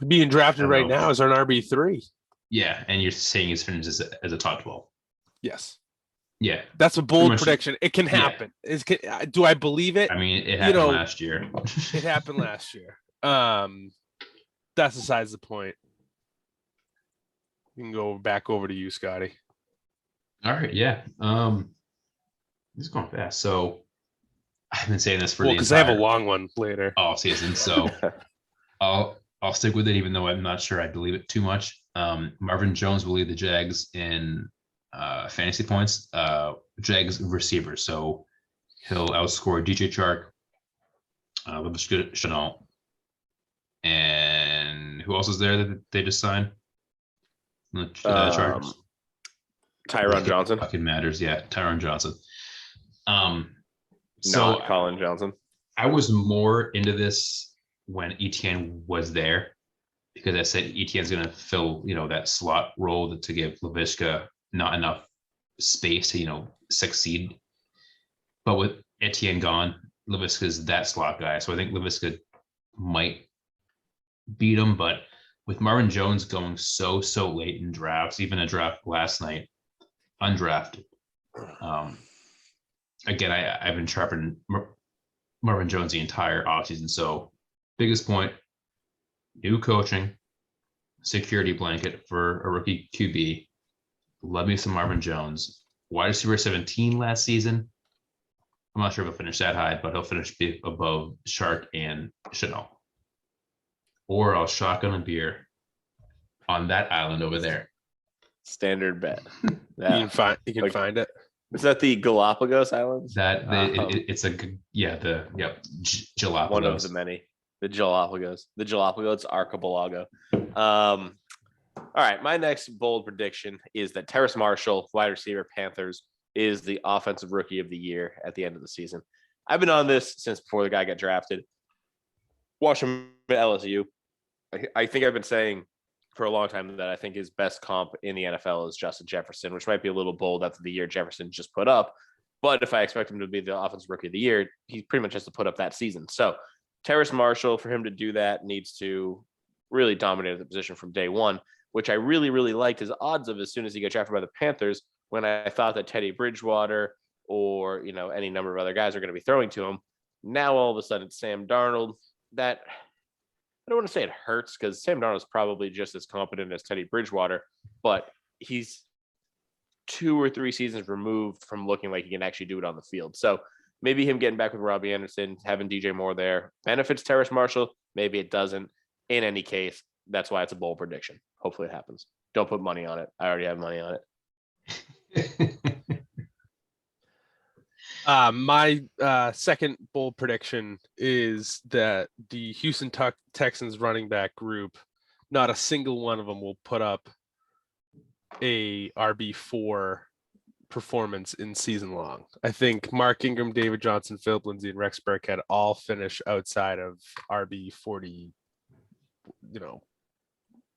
being drafted right now as an RB3. Yeah, and you're saying he's finished as a top 12. Yes. Yeah, that's a bold prediction. It can happen. Yeah. Do I believe it? I mean, it happened last year. It happened last year. That's besides the point. You can go back over to you, Scotty. All right. Yeah. It's going fast. So I've been saying this for because I have a long one later. Off season. So I'll stick with it, even though I'm not sure I believe it too much. Marvin Jones will lead the Jags in fantasy points, Jags receivers. So he'll outscore DJ Chark, Laviska Shenault, and who else is there that they just signed? Tyron Johnson. Fucking matters, yeah. Tyron Johnson. So not Colin Johnson. I was more into this when Etienne was there because I said Etienne's going to fill, that slot role to give Laviska not enough space to, succeed. But with Etienne gone, Laviska's that slot guy. So I think Laviska might beat him. But with Marvin Jones going so late in drafts, even a draft last night, undrafted. Again, I've been sharpening Marvin Jones the entire offseason. So biggest point, new coaching, security blanket for a rookie QB. Love me some Marvin Jones. Wide receiver 17 last season. I'm not sure if he'll finish that high, but he'll finish above Chark and Shenault. Or I'll shotgun a beer on that island over there. Standard bet. Yeah. You can find it. Is that the Galapagos Islands? It's Galapagos. One of the many. The Galapagos Archipelago. All right, my next bold prediction is that Terrace Marshall, wide receiver Panthers, is the offensive rookie of the year at the end of the season. I've been on this since before the guy got drafted. Watch him at LSU. I think I've been saying for a long time that I think his best comp in the NFL is Justin Jefferson, which might be a little bold after the year Jefferson just put up. But if I expect him to be the offensive rookie of the year, he pretty much has to put up that season. So Terrace Marshall, for him to do that, needs to really dominate the position from day one, which I really, really liked his odds of as soon as he got drafted by the Panthers, when I thought that Teddy Bridgewater or, any number of other guys are going to be throwing to him. Now, all of a sudden, it's Sam Darnold. That, I don't want to say it hurts because Sam Darnold is probably just as competent as Teddy Bridgewater, but he's 2 or 3 seasons removed from looking like he can actually do it on the field. So maybe him getting back with Robbie Anderson, having DJ Moore there benefits Terrace Marshall. Maybe it doesn't. In any case, that's why it's a bold prediction. Hopefully it happens. Don't put money on it. I already have money on it. My second bold prediction is that the Houston Texans running back group, not a single one of them will put up a RB4 performance in season long. I think Mark Ingram, David Johnson, Philip Lindsay, and Rex Burkhead all finish outside of RB40,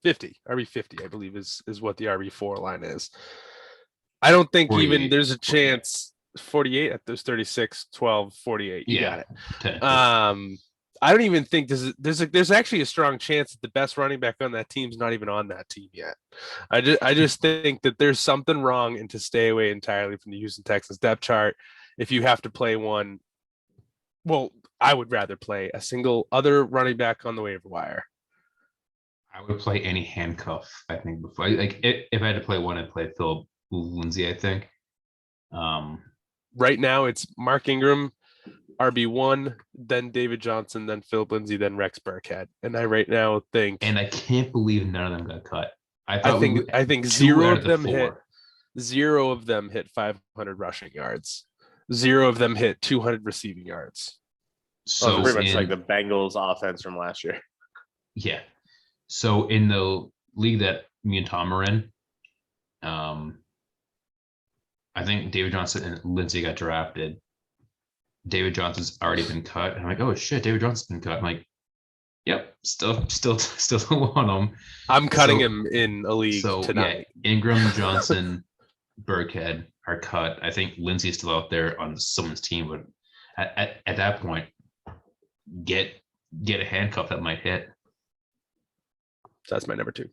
50, RB50, I believe is what the RB4 line is. I don't think even there's a chance 48 at those 36, 12, 48. You got it. I don't even think there's actually a strong chance that the best running back on that team's not even on that team yet. I just think that there's something wrong, and to stay away entirely from the Houston Texans depth chart. If you have to play one, well, I would rather play a single other running back on the waiver wire. I would play any handcuff, I think, before. If I had to play one, I'd play Philip Lindsay, I think. Right now, it's Mark Ingram, RB1, then David Johnson, then Philip Lindsay, then Rex Burkhead. And I right now think... And I can't believe none of them got cut. I think zero of them hit 500 rushing yards. 0 of them hit 200 receiving yards. So pretty much like the Bengals offense from last year. Yeah. So in the league that me and Tom are in, I think David Johnson and Lindsey got drafted. David Johnson's already been cut. And I'm like, oh shit, David Johnson's been cut. I'm like, yep, still on him. I'm cutting him in a league tonight. Yeah, Ingram, Johnson, Burkhead are cut. I think Lindsey's still out there on someone's team, but at that point, get a handcuff that might hit. So that's my number 2.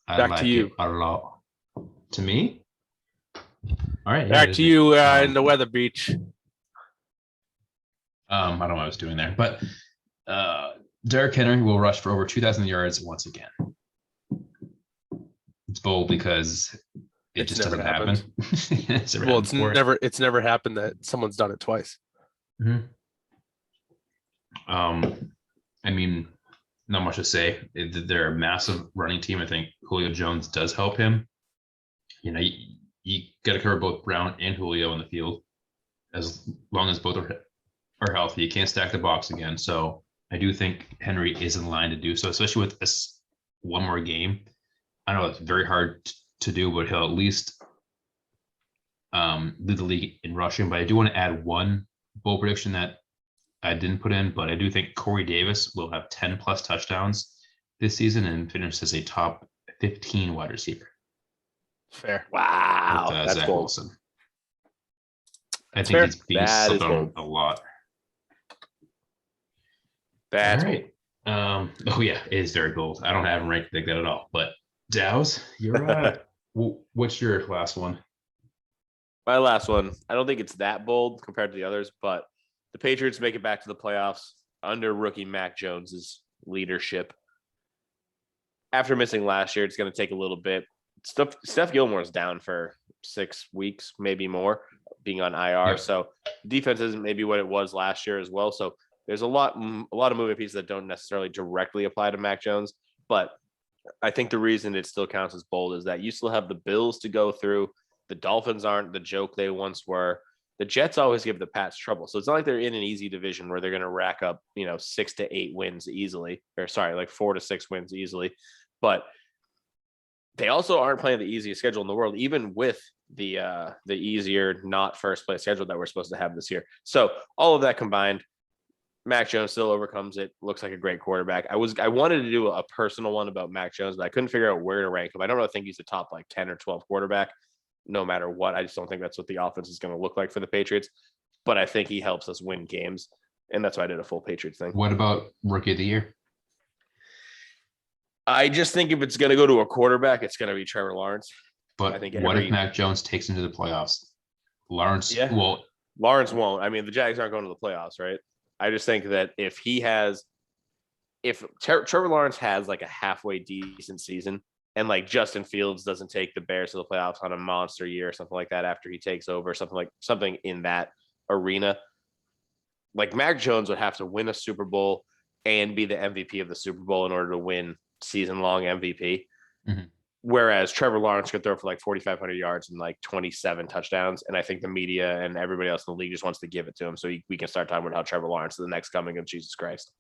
I Back like to you. it a lot. To me? All right. Back to you in the weather beach. I don't know what I was doing there, but Derrick Henry will rush for over 2,000 yards once again. It's bold because it just doesn't happen. It's never happened that someone's done it twice. Mm-hmm. I mean, not much to say. They're a massive running team. I think Julio Jones does help him. You know, you got to cover both Brown and Julio in the field. As long as both are healthy, you can't stack the box again. So I do think Henry is in line to do so, especially with this one more game. I know it's very hard to do, but he'll at least lead the league in rushing. But I do want to add one bold prediction that I didn't put in, but I do think Corey Davis will have 10 plus touchdowns this season and finish as a top 15 wide receiver. Fair. Wow. With, that's Zach cool. Wilson. I think he's being slept on a lot. That's all right. Oh yeah, it is very bold. I don't have him ranked like that at all. But Dows, you're what's your last one? My last one. I don't think it's that bold compared to the others, but the Patriots make it back to the playoffs under rookie Mac Jones's leadership. After missing last year, it's going to take a little bit. Steph Gilmore's down for 6 weeks, maybe more, being on IR. Yep. So defense isn't maybe what it was last year as well. So there's a lot of moving pieces that don't necessarily directly apply to Mac Jones. But I think the reason it still counts as bold is that you still have the Bills to go through. The Dolphins aren't the joke they once were. The Jets always give the Pats trouble. So it's not like they're in an easy division where they're going to rack up, 6 to 8 wins easily, or sorry, like 4 to 6 wins easily. But they also aren't playing the easiest schedule in the world, even with the easier, not first place schedule that we're supposed to have this year. So all of that combined, Mac Jones still overcomes it. Looks like a great quarterback. I wanted to do a personal one about Mac Jones, but I couldn't figure out where to rank him. I don't really think he's a top 10 or 12 quarterback, no matter what. I just don't think that's what the offense is going to look like for the Patriots. But I think he helps us win games, and that's why I did a full Patriots thing. What about Rookie of the Year? I just think if it's going to go to a quarterback, it's going to be Trevor Lawrence. But I think what if Mac Jones takes into the playoffs? Lawrence, Lawrence won't. I mean, the Jags aren't going to the playoffs, right? I just think that if Trevor Lawrence has like a halfway decent season, and like Justin Fields doesn't take the Bears to the playoffs on a monster year or something like that after he takes over, something in that arena, like Mac Jones would have to win a Super Bowl and be the MVP of the Super Bowl in order to win season-long MVP. Mm-hmm. Whereas Trevor Lawrence could throw for like 4,500 yards and like 27 touchdowns. And I think the media and everybody else in the league just wants to give it to him. So we can start talking about how Trevor Lawrence is the next coming of Jesus Christ.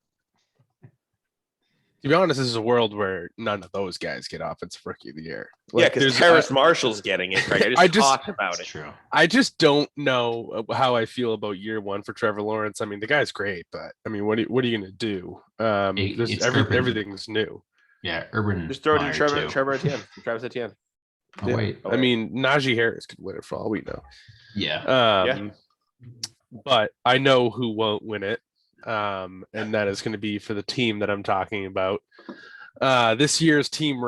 To be honest, this is a world where none of those guys get offensive rookie of the year. Like, because Terrace Marshall's getting it, Craig. I just talked about it. True. I just don't know how I feel about year one for Trevor Lawrence. I mean, the guy's great, but I mean, what are you going to do? Everything's new. Yeah, Urban. Just throw it to Trevor Etienne. Travis Etienne. Oh, wait. I mean, Najee Harris could win it for all we know. Yeah. But I know who won't win it. And that is going to be for the team that I'm talking about. This year's team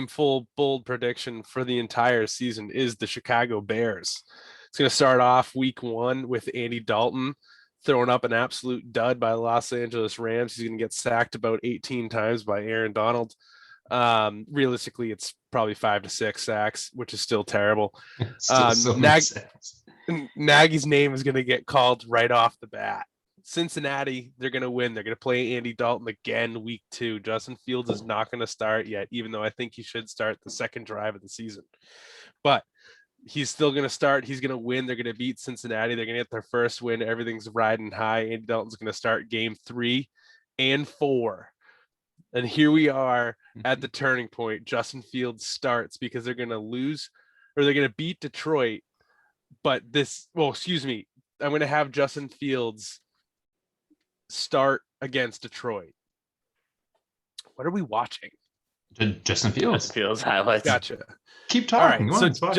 full bold prediction for the entire season is the Chicago Bears. It's going to start off week 1 with Andy Dalton throwing up an absolute dud by the Los Angeles Rams. He's going to get sacked about 18 times by Aaron Donald. Realistically, it's probably 5 to 6 sacks, which is still terrible. Nagy's name is going to get called right off the bat. Cincinnati, they're going to win. They're going to play Andy Dalton again week 2. Justin Fields is not going to start yet, even though I think he should start the second drive of the season. But he's still going to start. He's going to win. They're going to beat Cincinnati. They're going to get their first win. Everything's riding high. Andy Dalton's going to start game 3 and 4 And here we are at the turning point. Justin Fields starts because they're going to lose or they're going to beat Detroit. But excuse me. I'm going to have Justin Fields start against Detroit. What are we watching? Justin Fields. Justin Fields highlights. Gotcha. Keep talking. All right, so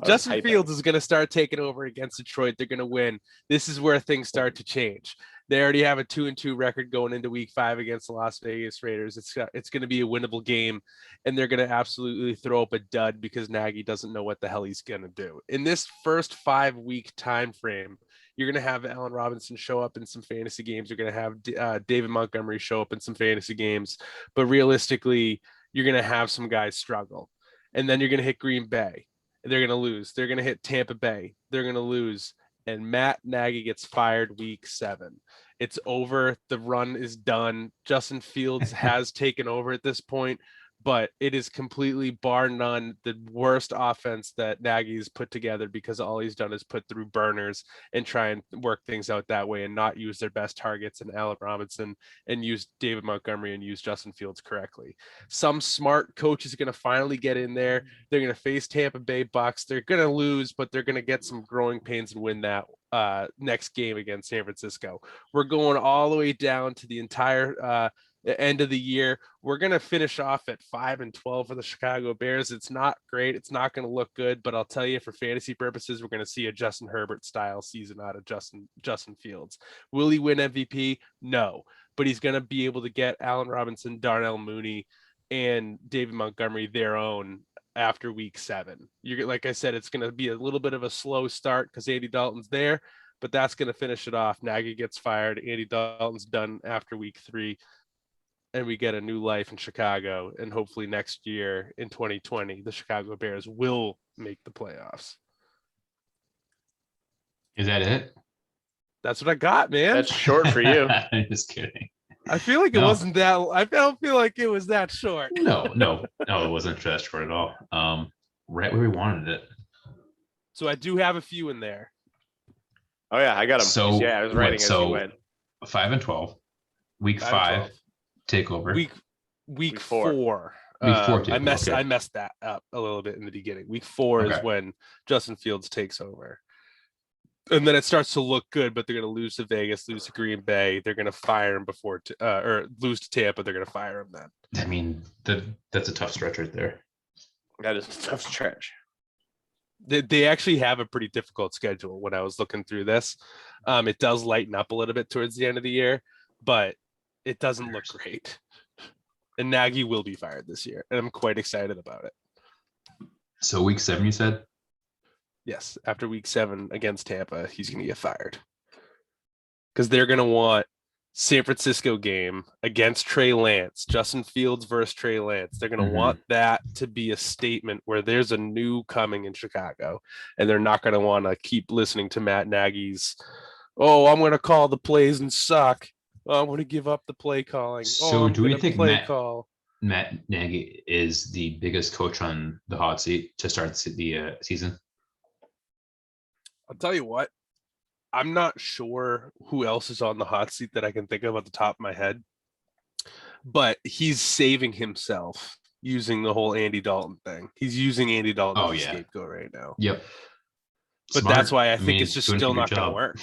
Justin hyping. Fields is going to start taking over against Detroit. They're going to win. This is where things start to change. They already have a 2-2 record going into week 5 against the Las Vegas Raiders. It's going to be a winnable game, and they're going to absolutely throw up a dud because Nagy doesn't know what the hell he's going to do. In this first 5-week time frame, you're going to have Allen Robinson show up in some fantasy games. You're going to have David Montgomery show up in some fantasy games. But realistically, you're going to have some guys struggle. And then you're going to hit Green Bay. They're going to lose. They're going to hit Tampa Bay. They're going to lose. And Matt Nagy gets fired week 7. It's over. The run is done. Justin Fields has taken over at this point, but it is completely bar none the worst offense that Nagy's put together because all he's done is put through burners and try and work things out that way and not use their best targets and Allen Robinson and use David Montgomery and use Justin Fields correctly. Some smart coach is going to finally get in there. They're going to face Tampa Bay Bucks. They're going to lose, but they're going to get some growing pains and win that next game against San Francisco. We're going all the way down to the entire end of the year. We're going to finish off at 5-12 for the Chicago Bears. It's not great. It's not going to look good, but I'll tell you, for fantasy purposes, we're going to see a Justin Herbert style season out of Justin Fields. Will he win MVP? No, but he's going to be able to get Allen Robinson, Darnell Mooney, and David Montgomery their own after week 7. You're, like I said, it's going to be a little bit of a slow start because Andy Dalton's there, but that's going to finish it off. Nagy gets fired. Andy Dalton's done after week 3. And we get a new life in Chicago. And hopefully next year in 2020, the Chicago Bears will make the playoffs. Is that it? That's what I got, man. That's short for you. I'm just kidding. I feel like it wasn't that. I don't feel like it was that short. No, it wasn't that short at all. Right where we wanted it. So I do have a few in there. Oh yeah, I got them. So yeah, I was writing as you went. 5-12, week 5 takeover. Week 4. Week 4 I messed okay. I messed that up a little bit in the beginning. Week 4 is when Justin Fields takes over. And then it starts to look good, but they're going to lose to Vegas, lose to Green Bay. They're going to fire him or lose to Tampa. They're going to fire him then. I mean, that's a tough stretch right there. That is a tough stretch. They actually have a pretty difficult schedule when I was looking through this. It does lighten up a little bit towards the end of the year, but it doesn't look great. And Nagy will be fired this year, and I'm quite excited about it. So week 7, you said? Yes, after week 7 against Tampa, he's going to get fired. Because they're going to want San Francisco game against Trey Lance, Justin Fields versus Trey Lance. They're going to want that to be a statement where there's a new coming in Chicago, and they're not going to want to keep listening to Matt Nagy's, I'm going to call the plays and suck. I'm going to give up the play calling. So do we think Matt Nagy is the biggest coach on the hot seat to start the season? I'll tell you what, I'm not sure who else is on the hot seat that I can think of at the top of my head, but he's saving himself using the whole Andy Dalton thing. He's using Andy Dalton as a scapegoat right now. Yep. But that's why I think it's just still not going to work.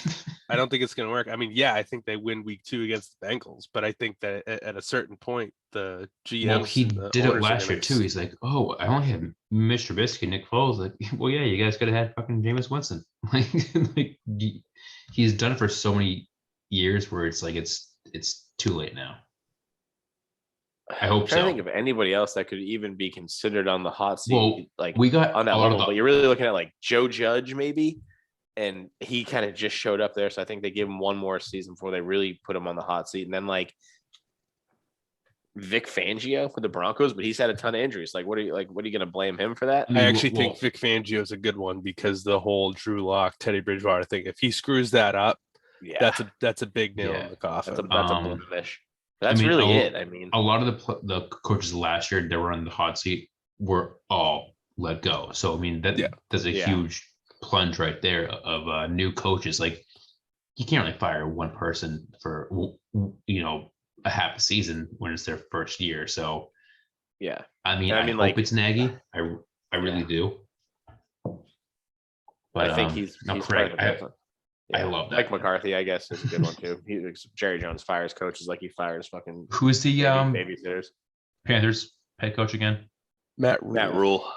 I don't think it's going to work. I mean, yeah, I think they win week 2 against the Bengals, but I think that at a certain point, the GM. Well, he did it last year too. He's like, I only have Mr. Trubisky, Nick Foles. Like, well, yeah, you guys could have had fucking Jameis Winston. like he's done it for so many years where it's like it's too late now. I hope so. I think of anybody else that could even be considered on the hot seat. Well, like we got on that level, but you're really looking at like Joe Judge maybe, and he kind of just showed up there. So I think they gave him one more season before they really put him on the hot seat. And then like Vic Fangio for the Broncos, but he's had a ton of injuries. Like, what are you going to blame him for that? I actually think Vic Fangio is a good one because the whole Drew Lock, Teddy Bridgewater thing. If he screws that up, that's a big nail in the coffin. That's a blemish. That's really it. I mean, a lot of the coaches last year that were on the hot seat were all let go. So I mean that's a huge plunge right there of new coaches. Like you can't really fire one person for a half the season when it's their first year. So Yeah. I mean, And I hope like, it's Nagy. I really do. But I think he's no, probably Craig, the best one. I love that. Mike McCarthy, I guess, is a good one too. Jerry Jones fires coaches like he fires fucking Who's the babysitters. Panthers head coach again? Matt Rule.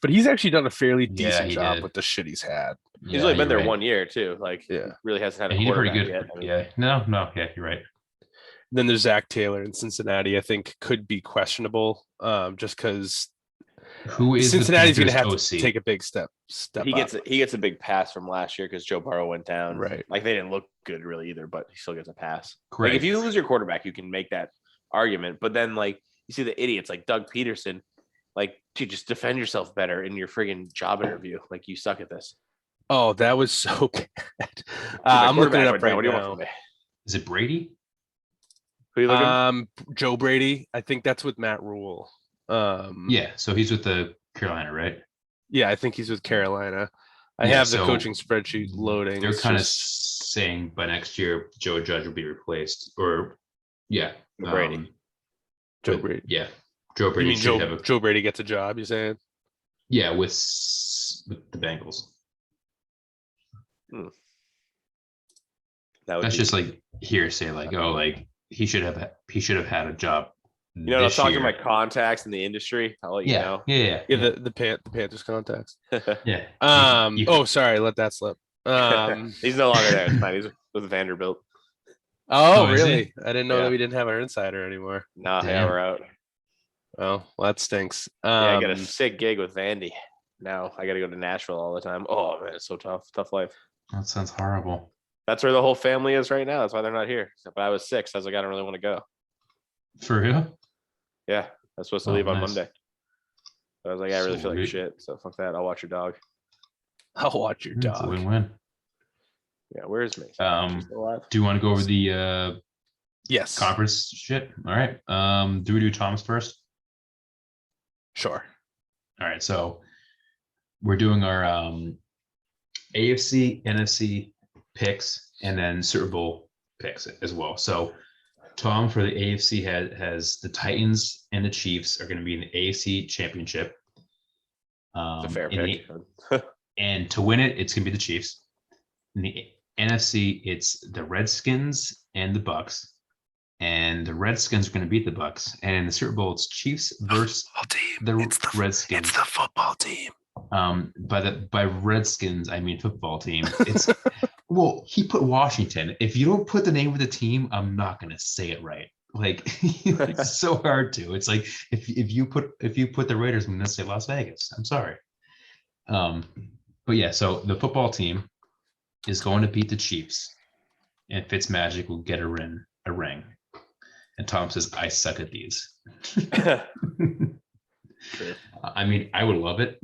But he's actually done a fairly Yeah, decent he job did. with the shit he's had. He's only been you're there right. 1 year too. Like, Yeah. he really hasn't had a And he did pretty quarterback good. yet. Yeah, no, yeah, you're right. Then there's Zach Taylor in Cincinnati. I think could be questionable, just because Who is Cincinnati's going to have OC? to take a big step. He gets a big pass from last year because Joe Burrow went down. Right. Like, they didn't look good really either, but he still gets a pass. Correct. Like, if you lose your quarterback, you can make that argument. But then, like, you see the idiots like Doug Peterson, like, dude, just defend yourself better in your friggin' job interview. Like, you suck at this. Oh, that was so bad. My I'm looking it quarterback up went down. right What do you want now. from me? Is it Brady? Who you looking? Joe Brady. I think that's with Matt Rule. Yeah, so he's with the Carolina, right? Yeah, I think he's with Carolina. I Yeah, have the so coaching spreadsheet loading. They're It's kind of just- saying by next year Joe Judge will be replaced, or yeah, Brady. Joe but, Brady. Yeah, Joe You Brady mean should have a Joe Brady gets a job? You saying? yeah with the Bengals. That's just like hearsay. Like, oh, like he should have had a job. You know, I was this talking to year. my contacts in the industry. I'll let you know. Yeah. The Panthers contacts. Yeah. Oh, sorry, let that slip. He's no longer there. It's fine. He's with Vanderbilt. Oh, is he? really? I didn't know Yeah. that we didn't have our insider anymore. Nah, yeah, Damn. we're out. Oh, well, that stinks. Yeah, I got a sick gig with Vandy. Now I got to go to Nashville all the time. Oh man, it's so tough. Tough life. That sounds horrible. That's where the whole family is right now. That's why they're not here. But I was 6. I was like, I don't really want to go. For real? Yeah, I was supposed to Oh, leave on nice. Monday. But I was like, I really feel like Sweet. shit. So fuck that. I'll watch your dog. I'll watch your It's a dog. win-win. Yeah, where's Mason? She's still alive? Do you want to go over the Yes. conference shit? All right. Do we do Thomas first? Sure. All right. So we're doing our AFC, NFC picks, and then Super Bowl picks as well. So Tom for the AFC has the Titans and the Chiefs are going to be in the AFC Championship. It's a fair pick. And to win it, it's going to be the Chiefs. In the NFC, it's the Redskins and the Bucks. And the Redskins are going to beat the Bucks. And in the Super Bowl, it's Chiefs versus the Redskins. It's the football team. By Redskins, I mean football team. It's well, he put Washington. If you don't put the name of the team, I'm not going to say it right. Like it's so hard to. It's like if you put the Raiders, I'm going to say Las Vegas. I'm sorry. But yeah, so the football team is going to beat the Chiefs, and Fitzmagic will get a ring. And Tom says, "I suck at these." True. I mean, I would love it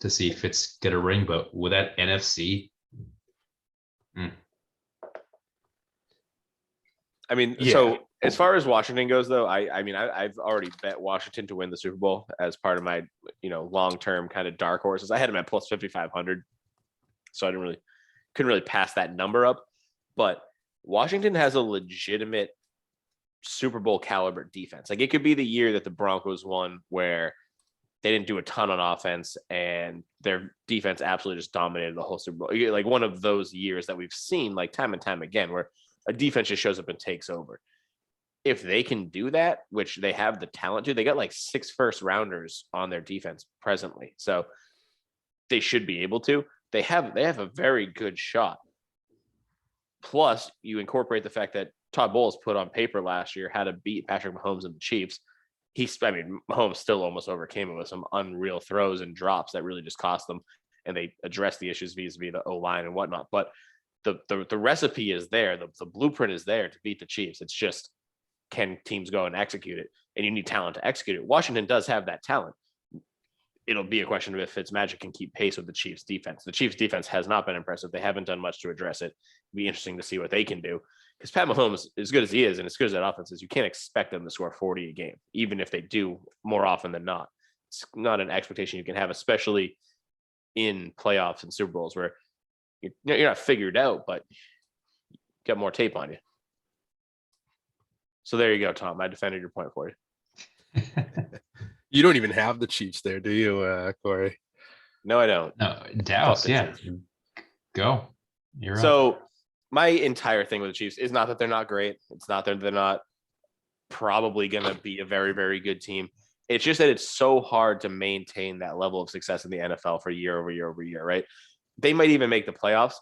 to see Fitz get a ring, but with that NFC, I mean, Yeah. so as far as Washington goes, though, I've already bet Washington to win the Super Bowl as part of my, long-term kind of dark horses. I had them at plus 5,500, so I couldn't really pass that number up. But Washington has a legitimate Super Bowl caliber defense. Like, it could be the year that the Broncos won where they didn't do a ton on offense and their defense absolutely just dominated the whole Super Bowl. Like one of those years that we've seen like time and time again, where a defense just shows up and takes over. If they can do that, which they have the talent to, they got like 6 first-rounders on their defense presently. So they should be able to. They have a very good shot. Plus, you incorporate the fact that Todd Bowles put on paper last year how to beat Patrick Mahomes and the Chiefs. Mahomes still almost overcame it with some unreal throws and drops that really just cost them, and they addressed the issues vis-a-vis the O-line and whatnot. But the recipe is there. The blueprint is there to beat the Chiefs. It's just, can teams go and execute it? And you need talent to execute it. Washington does have that talent. It'll be a question of if Fitzmagic can keep pace with the Chiefs defense. The Chiefs defense has not been impressive. They haven't done much to address it. It'd be interesting to see what they can do. Because Pat Mahomes, as good as he is and as good as that offense is, you can't expect them to score 40 a game, even if they do more often than not. It's not an expectation you can have, especially in playoffs and Super Bowls where you're not figured out, but you got more tape on you. So there you go, Tom. I defended your point for you. You don't even have the Chiefs there, do you, Corey? No, I don't. No, Dallas, the yeah. Chiefs. Go. You're up. So my entire thing with the Chiefs is not that they're not great. It's not that they're not probably going to be a very, very good team. It's just that it's so hard to maintain that level of success in the NFL for year over year over year, right? They might even make the playoffs.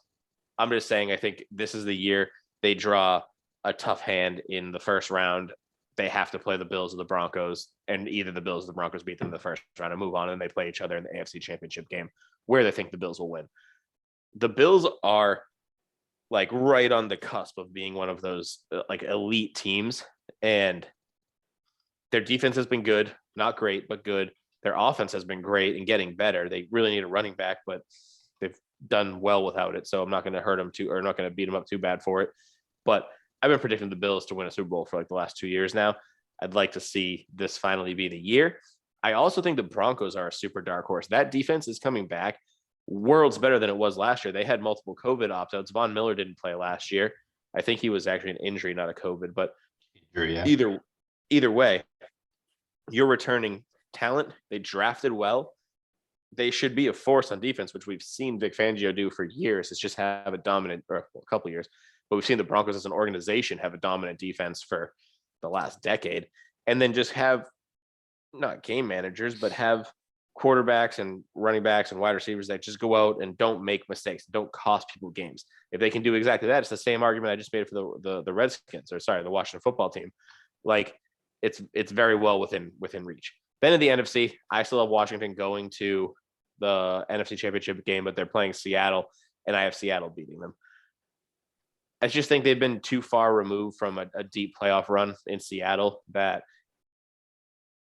I'm just saying, I think this is the year they draw a tough hand in the first round. They have to play the Bills or the Broncos, and either the Bills or the Broncos beat them in the first round and move on, and they play each other in the AFC Championship game where they think the Bills will win. The Bills are like right on the cusp of being one of those like elite teams, and their defense has been good, not great, but good. Their offense has been great and getting better. They really need a running back, but they've done well without it. So I'm not going to hurt them too, or not going to beat them up too bad for it. But I've been predicting the Bills to win a Super Bowl for like the last 2 years now. I'd like to see this finally be the year. I also think the Broncos are a super dark horse. That defense is coming back worlds better than it was last year. They had multiple COVID opt-outs. Von Miller didn't play last year. I think he was actually an injury, not a COVID, but either way, you're returning talent. They drafted well. They should be a force on defense, which we've seen Vic Fangio do for years. It's just have a dominant, or a couple of years, but we've seen the Broncos as an organization have a dominant defense for the last decade, and then just have not game managers, but have quarterbacks and running backs and wide receivers that just go out and don't make mistakes, don't cost people games. If they can do exactly that, it's the same argument I just made for the Redskins, or sorry, the Washington football team. Like it's very well within reach. Then in the NFC, I still have Washington going to the NFC Championship game, but they're playing Seattle, and I have Seattle beating them. I just think they've been too far removed from a deep playoff run in Seattle that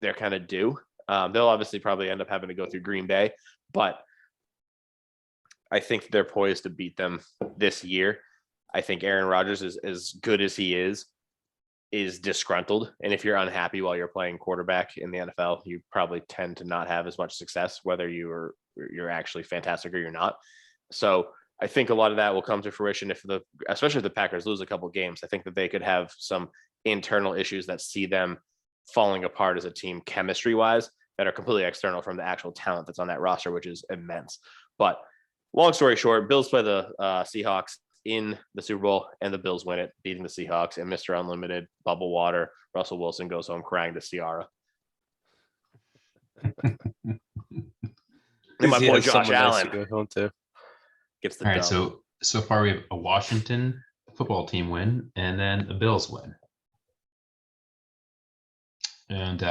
they're kind of due. They'll obviously probably end up having to go through Green Bay, but I think they're poised to beat them this year. I think Aaron Rodgers is as good as he is disgruntled. And if you're unhappy while you're playing quarterback in the NFL, you probably tend to not have as much success, whether you're actually fantastic or you're not. So I think a lot of that will come to fruition especially if the Packers lose a couple games. I think that they could have some internal issues that see them falling apart as a team chemistry wise that are completely external from the actual talent that's on that roster, which is immense. But long story short, Bills play the Seahawks in the Super Bowl, and the Bills win it, beating the Seahawks, and Mr. Unlimited, Bubble Water, Russell Wilson goes home crying to Ciara. And my boy Josh Allen go home to. Gets the All right, dub. so far we have a Washington football team win, and then the Bills win. And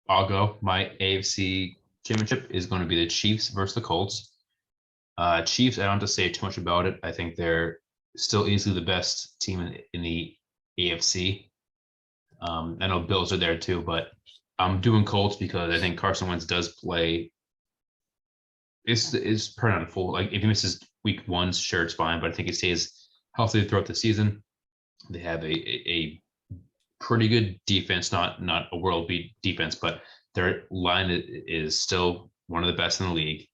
I'll go. My AFC championship is going to be the Chiefs versus the Colts. Chiefs, I don't have to say too much about it. I think they're still easily the best team in the AFC. I know Bills are there too, but I'm doing Colts because I think Carson Wentz does play. Is pretty on full. Like if he misses week 1, sure, it's fine. But I think he stays healthy throughout the season. They have a pretty good defense, not a world beat defense, but their line is still one of the best in the league.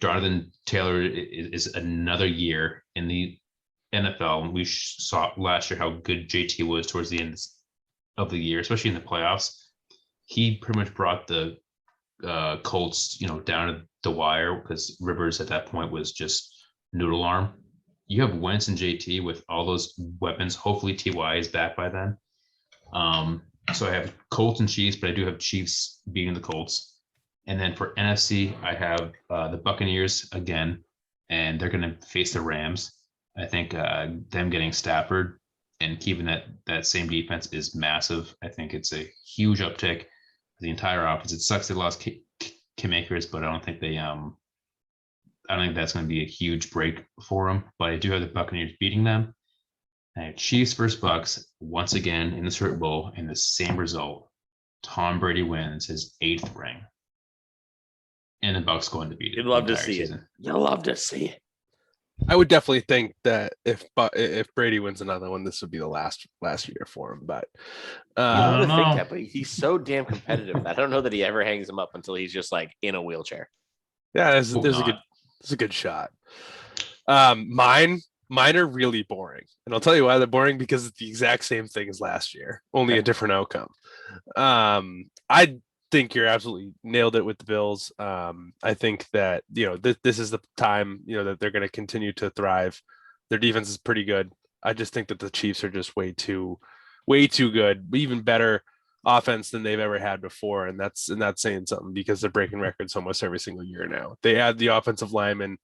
Jonathan Taylor is another year in the NFL. We saw last year how good JT was towards the end of the year, especially in the playoffs. He pretty much brought the Colts, down to the wire because Rivers at that point was just noodle arm. You have Wentz and JT with all those weapons. Hopefully TY is back by then. So I have Colts and Chiefs, but I do have Chiefs beating the Colts. And then for NFC, I have the Buccaneers again, and they're going to face the Rams. I think them getting Stafford and keeping that same defense is massive. I think it's a huge uptick for the entire offense. It sucks they lost Cam Akers, but I don't think I don't think that's going to be a huge break for them. But I do have the Buccaneers beating them. I have Chiefs versus Bucks once again in the Super Bowl, and the same result. Tom Brady wins his 8th ring. And the Bucks going to beat it. You'd love to see it. You'll love to see it. I would definitely think that if Brady wins another one, this would be the last year for him. But I don't think that, but he's so damn competitive that I don't know that he ever hangs him up until he's just like in a wheelchair. Yeah, there's a good shot. Mine, Mine are really boring. And I'll tell you why they're boring, because it's the exact same thing as last year, only a different outcome. I think you're absolutely nailed it with the Bills. I think that, this is the time, that they're going to continue to thrive. Their defense is pretty good. I just think that the Chiefs are just way too good, even better offense than they've ever had before. And that's saying something, because they're breaking records almost every single year now. They add the offensive lineman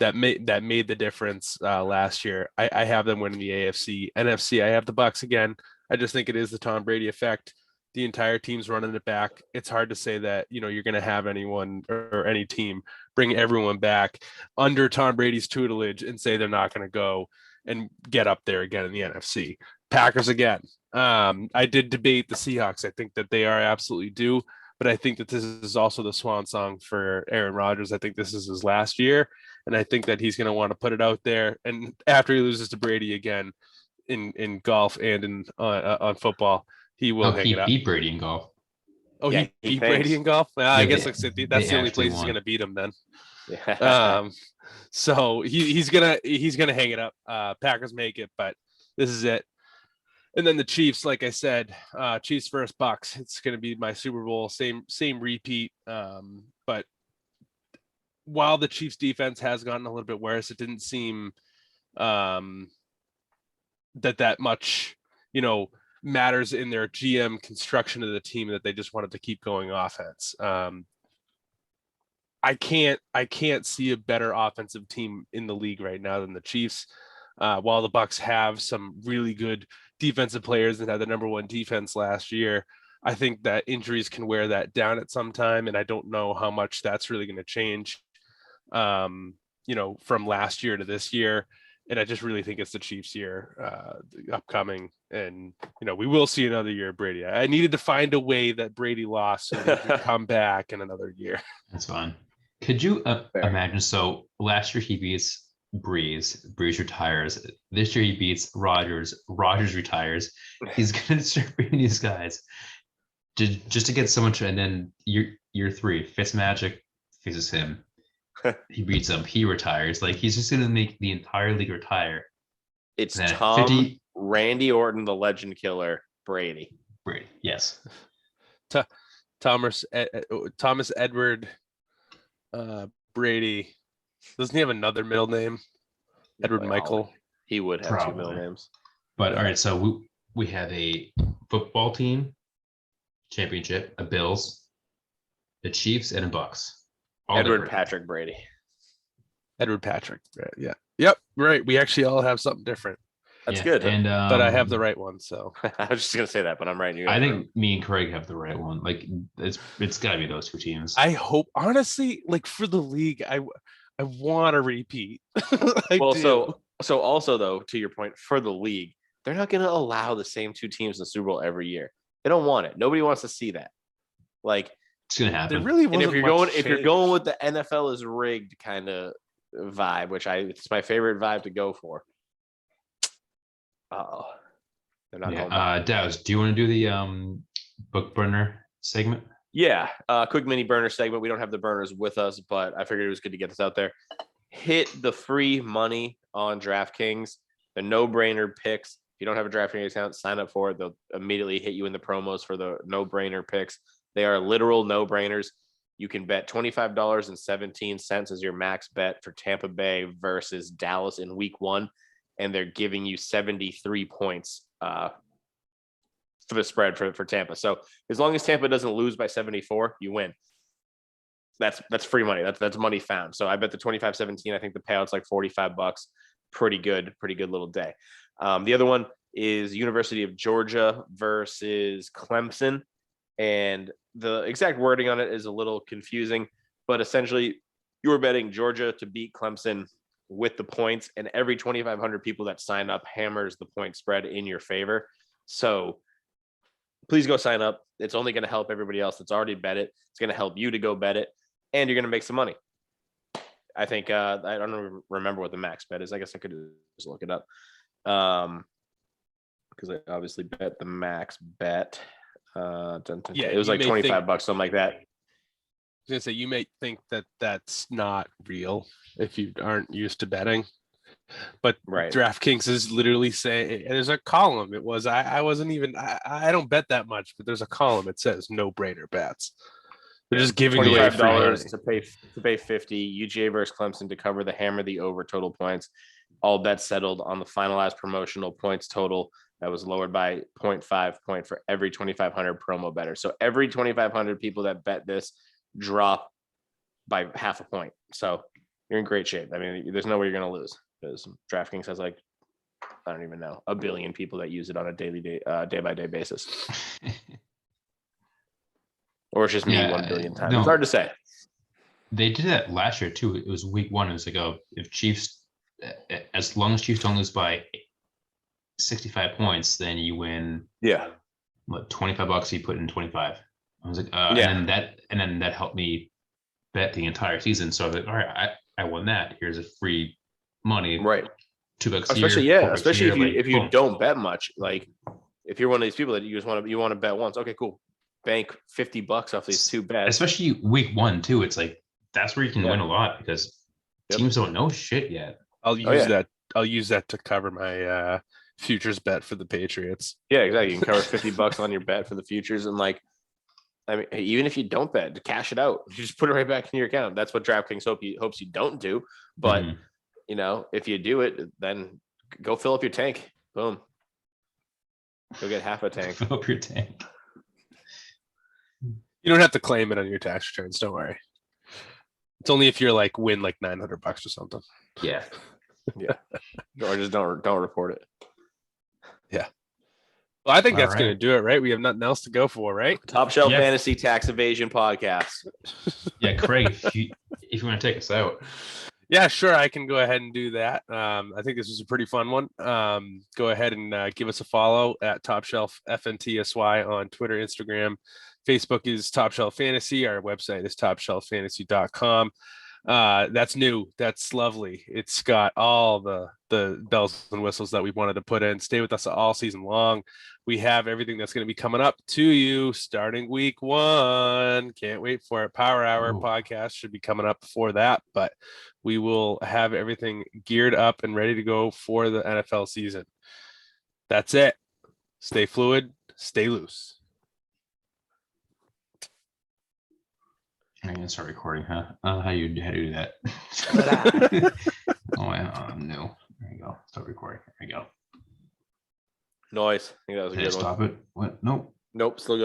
that made the difference last year. I have them winning the AFC. NFC, I have the Bucks again. I just think it is the Tom Brady effect. The entire team's running it back. It's hard to say that, you're going to have anyone or any team bring everyone back under Tom Brady's tutelage and say they're not going to go and get up there again in the NFC. Packers again. I did debate the Seahawks. I think that they are absolutely due, but I think that this is also the swan song for Aaron Rodgers. I think this is his last year, and I think that he's going to want to put it out there. And after he loses to Brady again in golf and in on football, he will hang it up. He beat Brady in golf. Oh, Yeah, he beat Brady in golf? I guess that's the only place he's won. going to beat him then. Yeah. So he's gonna hang it up. Packers make it, but this is it. And then the Chiefs, like I said, Chiefs versus Bucks. It's gonna be my Super Bowl, same repeat. But while the Chiefs defense has gotten a little bit worse, it didn't seem that much, matters in their GM construction of the team, that they just wanted to keep going offense. I can't see a better offensive team in the league right now than the Chiefs. While the Bucks have some really good defensive players and had the number one defense last year, I think that injuries can wear that down at some time, and I don't know how much that's really going to change, from last year to this year. And I just really think it's the Chiefs' year, upcoming, and we will see another year of Brady. I needed to find a way that Brady lost so he could come back in another year. That's fine. Could you imagine? So last year he beats Breeze retires. This year he beats Rodgers retires. He's gonna start beating these guys just to get someone to, and then year 3, Fitzmagic faces him. He beats him. He retires. Like, he's just gonna make the entire league retire. It's Tom Randy Orton, the legend killer, Brady. Yes. Thomas Edward Brady. Doesn't he have another middle name? Edward Michael. He would have Probably. 2 middle names. But all right, so we have a football team championship, a Bills, the Chiefs, and a Bucks. Edward Patrick Brady. Edward Patrick. Yeah. Yep. Right. We actually all have something different. That's good. And but I have the right one. So I was just gonna say that, but I'm right. I think me and Craig have the right one. Like, it's gotta be those 2 teams. I hope, honestly, like, for the league, I want to repeat. So also, though, to your point, for the league, they're not going to allow the same 2 teams in the Super Bowl every year. They don't want it. Nobody wants to see that. Like, it's gonna happen. There really wasn't. If you're going with the NFL is rigged kind of vibe, which it's my favorite vibe to go for. They're not going back. Daz, do you want to do the book burner segment? Yeah, quick mini burner segment. We don't have the burners with us, but I figured it was good to get this out there. Hit the free money on DraftKings. The no-brainer picks. If you don't have a DraftKings account, sign up for it. They'll immediately hit you in the promos for the no-brainer picks. They are literal no-brainers. You can bet $25.17 as your max bet for Tampa Bay versus Dallas in week 1, and they're giving you 73 points for the spread for Tampa. So as long as Tampa doesn't lose by 74, you win. That's free money. That's money found. So I bet the 25-17. I think the payout's like $45. Pretty good little day. The other one is University of Georgia versus Clemson, and the exact wording on it is a little confusing, but essentially you are betting Georgia to beat Clemson with the points, and every 2,500 people that sign up hammers the point spread in your favor. So please go sign up. It's only going to help everybody else that's already bet it. It's going to help you to go bet it, and you're going to make some money. I think I don't remember what the max bet is. I guess I could just look it up, because I obviously bet the max bet. It was like $25, something like that. I was gonna say, you may think that that's not real if you aren't used to betting. But Right. DraftKings is literally saying there's a column. It was I wasn't even I don't bet that much, but there's a column. It says no brainer bets. They're just giving away free $25 money. to pay 50. UGA versus Clemson to cover the hammer the over total points. All bets settled on the finalized promotional points total that was lowered by 0.5 point for every 2,500 promo better. So every 2,500 people that bet this drop by half a point. So you're in great shape. I mean, there's no way you're going to lose because DraftKings has like, I don't even know, a billion people that use it on a day by day basis. Or it's just me 1 billion times. No, it's hard to say. They did that last year too. It was week 1. It was like, if Chiefs, as long as Chiefs don't lose by 65 points, then you win. Yeah. What, $25? You put in 25. I was like, Yeah. and then that helped me bet the entire season. So I was like, all right, I won that. Here's a free money. Right. $2 Especially, a year. yeah. Especially if you boom. don't bet much. Like if you're one of these people that you want to bet once, okay, cool. Bank $50 off these 2 bets. Especially week 1 too. It's like that's where you can win a lot because teams don't know shit yet. I'll use that. I'll use that to cover my futures bet for the Patriots. Yeah, exactly. You can cover $50 on your bet for the futures, and like, I mean, even if you don't bet, cash it out. You just put it right back in your account. That's what DraftKings hopes you don't do. But you know, if you do it, then go fill up your tank. Boom. Go get half a tank. Fill up your tank. You don't have to claim it on your tax returns. Don't worry. It's only if you're like win like $900 or something. Yeah. Yeah. Or just don't report it. Yeah. Well, I think All that's going to do it, right? We have nothing else to go for, right? Top Shelf Fantasy Tax Evasion Podcast. Yeah, Craig, if you want to take us out. Yeah, sure. I can go ahead and do that. I think this was a pretty fun one. Go ahead and give us a follow at Top Shelf FNTSY on Twitter, Instagram. Facebook is Top Shelf Fantasy. Our website is topshelffantasy.com. That's new. That's lovely. It's got all the bells and whistles that we wanted to put in. Stay with us all season long. We have everything that's going to be coming up to you starting week 1. Can't wait for it. Power Hour podcast should be coming up before that, but we will have everything geared up and ready to go for the NFL season. That's it. Stay fluid, stay loose. I'm gonna start recording, huh? How do you do that? I'm new. There you go. Start recording. There you go. Noise. I think that was a good one. Stop it. What? Nope. Nope. Still going.